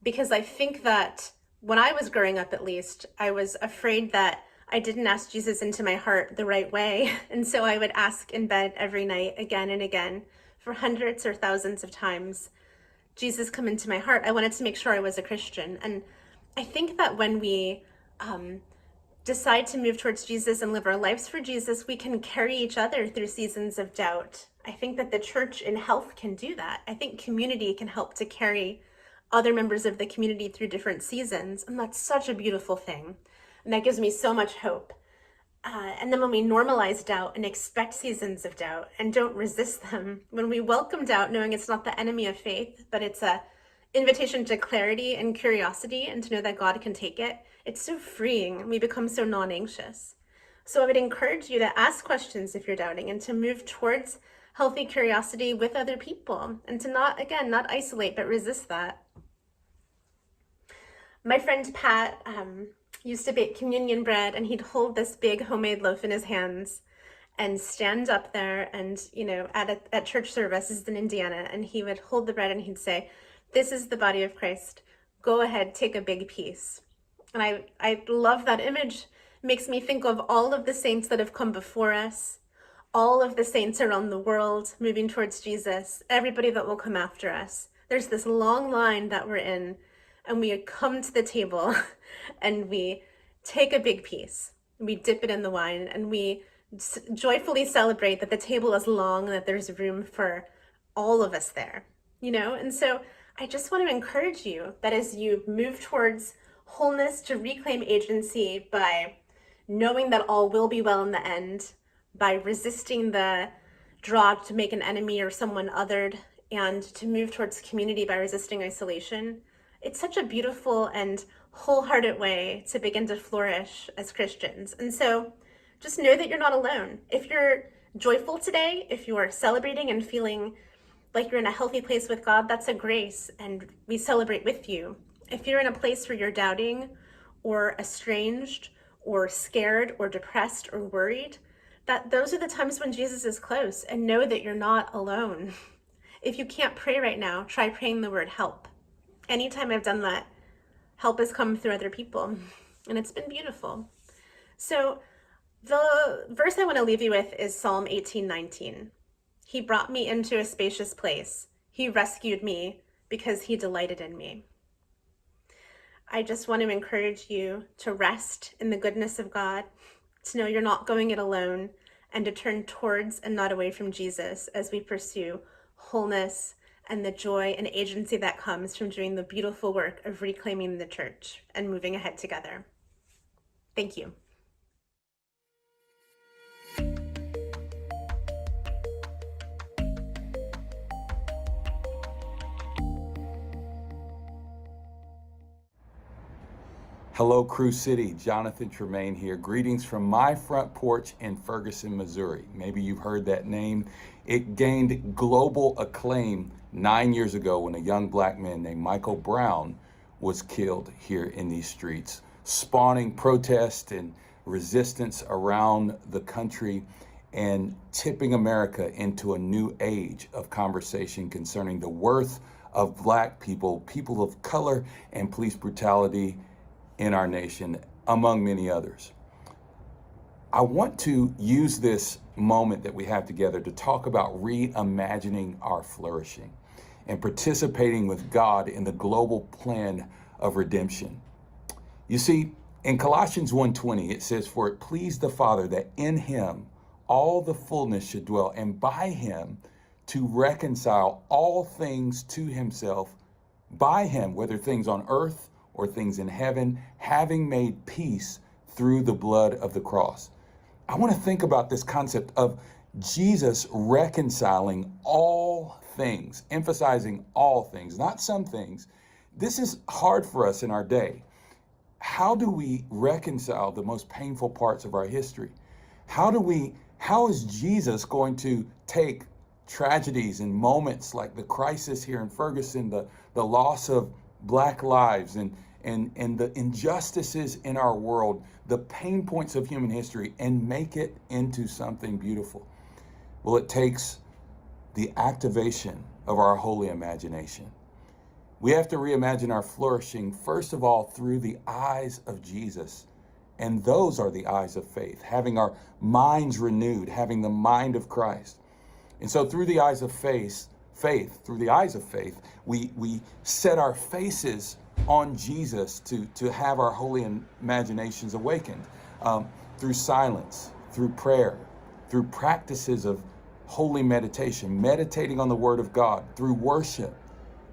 Because I think that when I was growing up, at least, I was afraid that I didn't ask Jesus into my heart the right way. And so I would ask in bed every night, again and again, for hundreds or thousands of times, Jesus, come into my heart. I wanted to make sure I was a Christian. And I think that when we decide to move towards Jesus and live our lives for Jesus, we can carry each other through seasons of doubt. I think that the church in health can do that. I think community can help to carry other members of the community through different seasons. And that's such a beautiful thing. And that gives me so much hope. And then when we normalize doubt and expect seasons of doubt and don't resist them, when we welcome doubt, knowing it's not the enemy of faith, but it's a invitation to clarity and curiosity and to know that God can take it, it's so freeing. We become so non-anxious. So I would encourage you to ask questions if you're doubting and to move towards healthy curiosity with other people and to not isolate, but resist that. My friend Pat used to bake communion bread, and he'd hold this big homemade loaf in his hands and stand up there and, at church services in Indiana, and he would hold the bread and he'd say, "This is the body of Christ. Go ahead, take a big piece." And I love that image. It makes me think of all of the saints that have come before us, all of the saints around the world moving towards Jesus, everybody that will come after us. There's this long line that we're in, and we come to the table and we take a big piece, we dip it in the wine, and we joyfully celebrate that the table is long and that there's room for all of us there, And so I just want to encourage you that as you move towards wholeness, to reclaim agency by knowing that all will be well in the end, by resisting the draw to make an enemy or someone othered, and to move towards community by resisting isolation. It's such a beautiful and wholehearted way to begin to flourish as Christians. And so just know that you're not alone. If you're joyful today, if you are celebrating and feeling like you're in a healthy place with God, that's a grace, and we celebrate with you. If you're in a place where you're doubting or estranged or scared or depressed or worried, that those are the times when Jesus is close, and know that you're not alone. If you can't pray right now, try praying the word help. Anytime I've done that, help has come through other people, and it's been beautiful. So the verse I want to leave you with is Psalm 18:19. He brought me into a spacious place. He rescued me because he delighted in me. I just want to encourage you to rest in the goodness of God, to know you're not going it alone, and to turn towards and not away from Jesus as we pursue wholeness and the joy and agency that comes from doing the beautiful work of reclaiming the church and moving ahead together. Thank you.
Hello, Crew City. Jonathan Tremaine here. Greetings from my front porch in Ferguson, Missouri. Maybe you've heard that name. It gained global acclaim 9 years ago when a young black man named Michael Brown was killed here in these streets, spawning protest and resistance around the country. and tipping America into a new age of conversation concerning the worth of Black people, people of color, and police brutality in our nation, among many others. I want to use this moment that we have together to talk about reimagining our flourishing and participating with God in the global plan of redemption. You see, in Colossians 1:20, it says, "For it pleased the Father that in him all the fullness should dwell, and by him to reconcile all things to himself, by him, whether things on earth or things in heaven, having made peace through the blood of the cross." I want to think about this concept of Jesus reconciling all things, emphasizing all things, not some things. This is hard for us in our day. How do we reconcile the most painful parts of our history? How is Jesus going to take tragedies and moments like the crisis here in Ferguson, the loss of Black lives and the injustices in our world, the pain points of human history, and make it into something beautiful? Well, it takes the activation of our holy imagination. We have to reimagine our flourishing, first of all, through the eyes of Jesus. And those are the eyes of faith, having our minds renewed, having the mind of Christ. And so through the eyes of faith, we set our faces on Jesus to have our holy imaginations awakened through silence, through prayer, through practices of holy meditation, meditating on the Word of God, through worship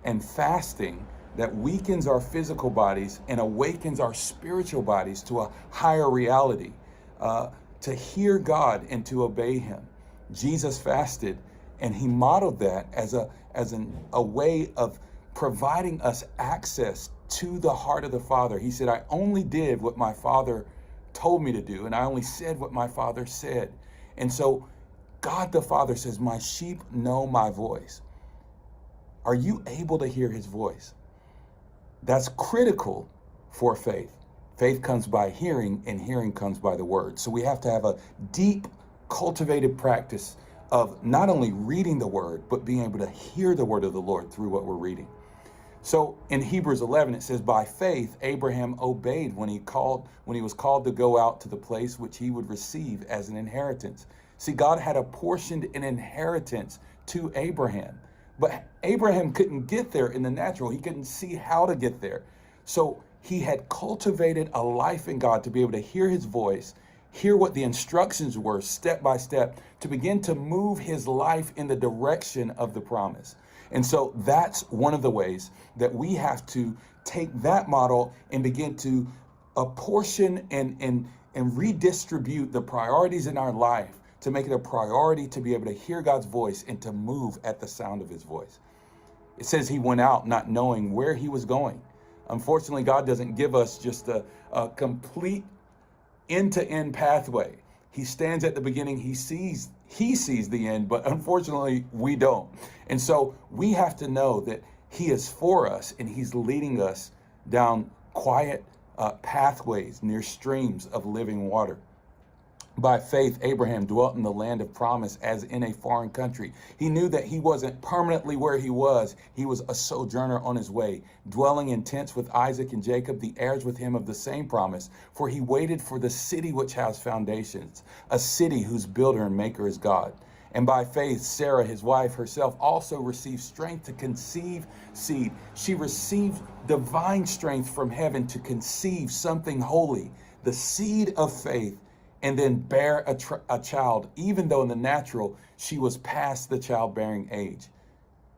and fasting that weakens our physical bodies and awakens our spiritual bodies to a higher reality, to hear God and to obey him. Jesus fasted, and he modeled that as a way of providing us access to the heart of the Father. He said, "I only did what my Father told me to do, and I only said what my Father said." And so God the Father says, "My sheep know my voice." Are you able to hear his voice? That's critical for faith. Faith comes by hearing, and hearing comes by the word. So we have to have a deep, cultivated practice of not only reading the word, but being able to hear the word of the Lord through what we're reading. So in Hebrews 11, it says, "By faith, Abraham obeyed when he was called to go out to the place which he would receive as an inheritance." See, God had apportioned an inheritance to Abraham. But Abraham couldn't get there in the natural. He couldn't see how to get there. So he had cultivated a life in God to be able to hear his voice, hear what the instructions were step by step, to begin to move his life in the direction of the promise. And so that's one of the ways that we have to take that model and begin to apportion and redistribute the priorities in our life to make it a priority to be able to hear God's voice and to move at the sound of his voice. It says he went out not knowing where he was going. Unfortunately, God doesn't give us just a complete end-to-end pathway. He stands at the beginning, he sees the end, but unfortunately we don't. And so we have to know that he is for us and he's leading us down quiet pathways near streams of living water. By faith, Abraham dwelt in the land of promise as in a foreign country. He knew that he wasn't permanently where he was. He was a sojourner on his way, dwelling in tents with Isaac and Jacob, the heirs with him of the same promise. For he waited for the city which has foundations, a city whose builder and maker is God. And by faith, Sarah, his wife herself, also received strength to conceive seed. She received divine strength from heaven to conceive something holy, the seed of faith, and then bear a child, even though in the natural she was past the childbearing age,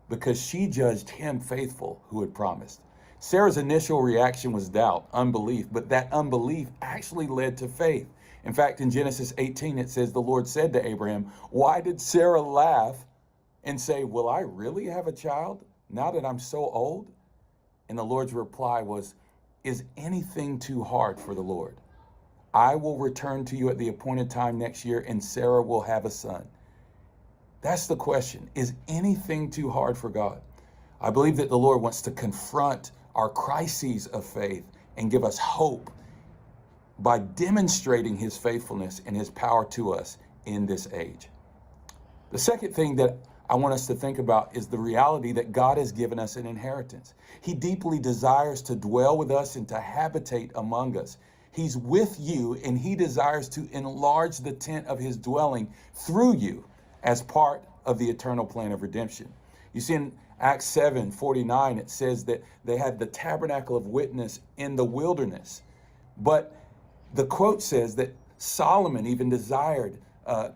because she judged him faithful who had promised. Sarah's initial reaction was doubt, unbelief, but that unbelief actually led to faith. In fact, in Genesis 18, it says, the Lord said to Abraham, "Why did Sarah laugh and say, 'Will I really have a child now that I'm so old?'" And the Lord's reply was, "Is anything too hard for the Lord? I will return to you at the appointed time next year, and Sarah will have a son." That's the question. Is anything too hard for God? I believe that the Lord wants to confront our crises of faith and give us hope by demonstrating his faithfulness and his power to us in this age. The second thing that I want us to think about is the reality that God has given us an inheritance. He deeply desires to dwell with us and to habitate among us. He's with you, and he desires to enlarge the tent of his dwelling through you as part of the eternal plan of redemption. You see in Acts 7:49, it says that they had the tabernacle of witness in the wilderness. But the quote says that Solomon even desired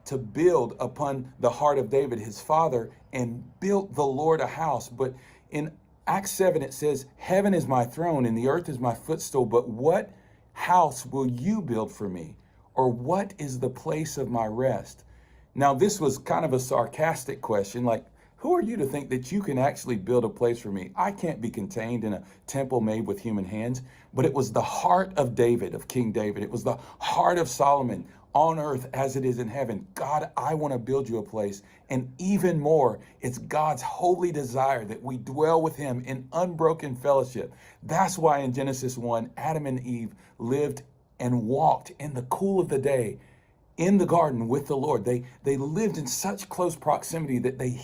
to build upon the heart of David, his father, and built the Lord a house. But in Acts 7, it says, heaven is my throne and the earth is my footstool. But what house will you build for me? Or what is the place of my rest? Now, this was kind of a sarcastic question, like, who are you to think that you can actually build a place for me? I can't be contained in a temple made with human hands. But it was the heart of David, of King David. It was the heart of Solomon on earth as it is in heaven. God, I want to build you a place. And even more, it's God's holy desire that we dwell with him in unbroken fellowship. That's why in Genesis 1, Adam and Eve lived and walked in the cool of the day in the garden with the Lord. They lived in such close proximity that they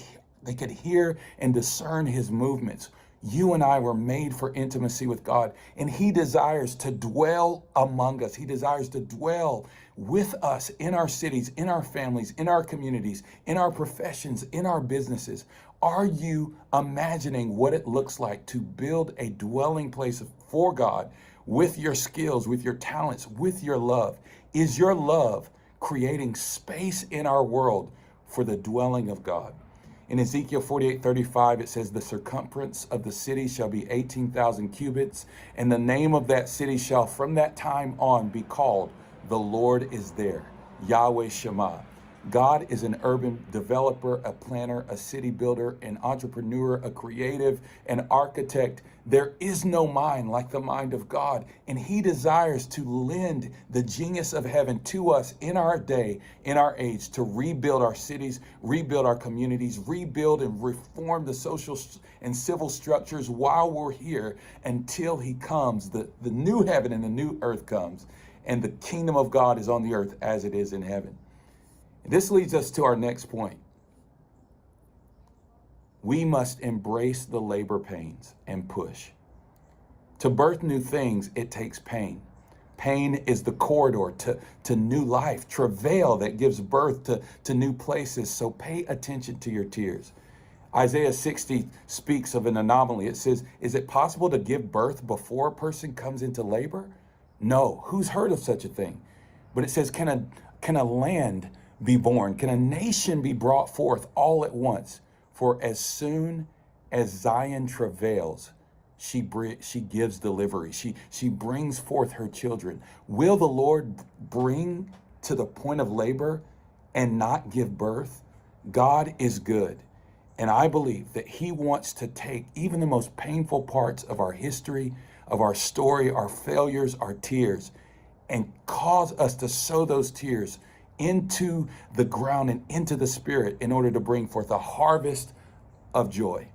could hear and discern his movements. You and I were made for intimacy with God, and he desires to dwell among us. He desires to dwell with us in our cities, in our families, in our communities, in our professions, in our businesses. Are you imagining what it looks like to build a dwelling place for God with your skills, with your talents, with your love? Is your love creating space in our world for the dwelling of God? In Ezekiel 48:35, it says, the circumference of the city shall be 18,000 cubits, and the name of that city shall from that time on be called, the Lord is there, Yahweh Shema. God is an urban developer, a planner, a city builder, an entrepreneur, a creative, an architect. There is no mind like the mind of God, and he desires to lend the genius of heaven to us in our day, in our age, to rebuild our cities, rebuild our communities, rebuild and reform the social and civil structures while we're here until he comes, the new heaven and the new earth comes, and the kingdom of God is on the earth as it is in heaven. This leads us to our next point. We must embrace the labor pains and push. To birth new things, it takes pain. Pain is the corridor to new life, travail that gives birth to new places. So pay attention to your tears. Isaiah 60 speaks of an anomaly. It says, is it possible to give birth before a person comes into labor? No. Who's heard of such a thing? But it says, can a land be born? Can a nation be brought forth all at once? For as soon as Zion travails, she gives delivery. She brings forth her children. Will the Lord bring to the point of labor and not give birth? God is good. And I believe that he wants to take even the most painful parts of our history, of our story, our failures, our tears, and cause us to sow those tears into the ground and into the spirit in order to bring forth a harvest of joy.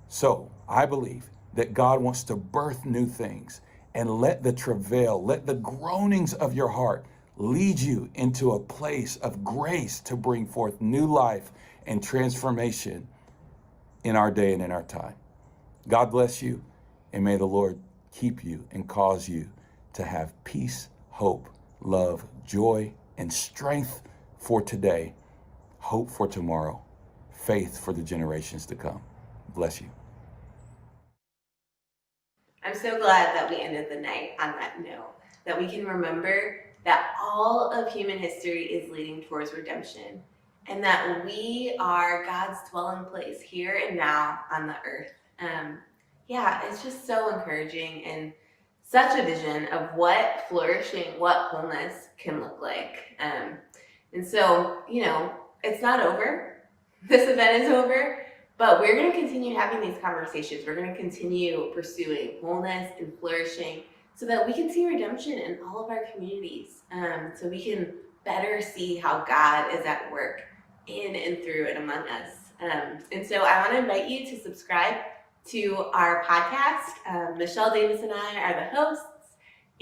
So I believe that God wants to birth new things, and let the travail, let the groanings of your heart lead you into a place of grace to bring forth new life and transformation in our day and in our time. God bless you, and may the Lord keep you and cause you to have peace, hope, love, joy, and strength for today, hope for tomorrow, faith for the generations to come. Bless you.
I'm so glad that we ended the night on that note, that we can remember that all of human history is leading towards redemption, and that we are God's dwelling place here and now on the earth. It's just so encouraging and such a vision of what flourishing, what wholeness can look like. And so, it's not over. This event is over, but we're going to continue having these conversations. We're going to continue pursuing wholeness and flourishing so that we can see redemption in all of our communities, so we can better see how God is at work in and through and among us. And so I want to invite you to subscribe to our podcast. Michelle Davis and I are the hosts,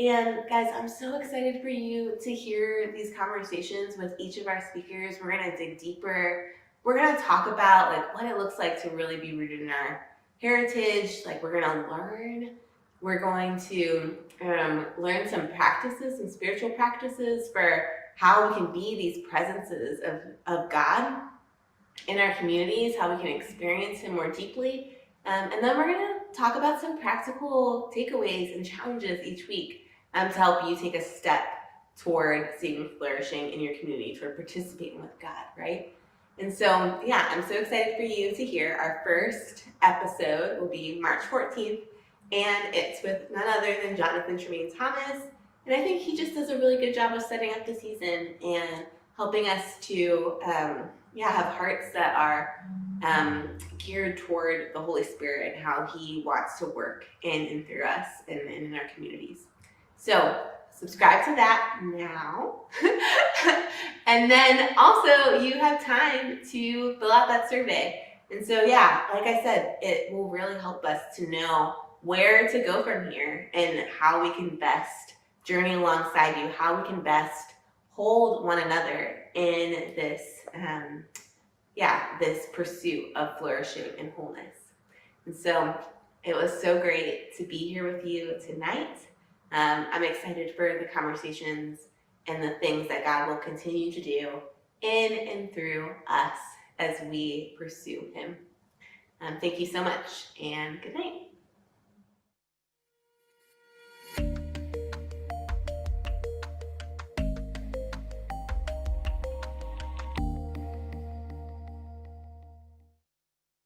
And guys, I'm so excited for you to hear these conversations with each of our speakers. We're gonna dig deeper. We're gonna talk about like what it looks like to really be rooted in our heritage. Like we're gonna learn. We're going to learn some practices, some spiritual practices for how we can be these presences of God in our communities, how we can experience Him more deeply. And then we're going to talk about some practical takeaways and challenges each week to help you take a step toward seeing flourishing in your community, toward participating with God, right? And so, yeah, I'm so excited for you to hear. Our first episode will be March 14th, and it's with none other than Jonathan Tremaine Thomas. And I think he just does a really good job of setting up the season and helping us to have hearts that are geared toward the Holy Spirit and how He wants to work in and through us and in our communities. So subscribe to that now. And then also you have time to fill out that survey. And so, yeah, like I said, it will really help us to know where to go from here and how we can best journey alongside you, how we can best hold one another in this this pursuit of flourishing and wholeness. And so it was so great to be here with you tonight. I'm excited for the conversations and the things that God will continue to do in and through us as we pursue Him. Thank you so much, and good night.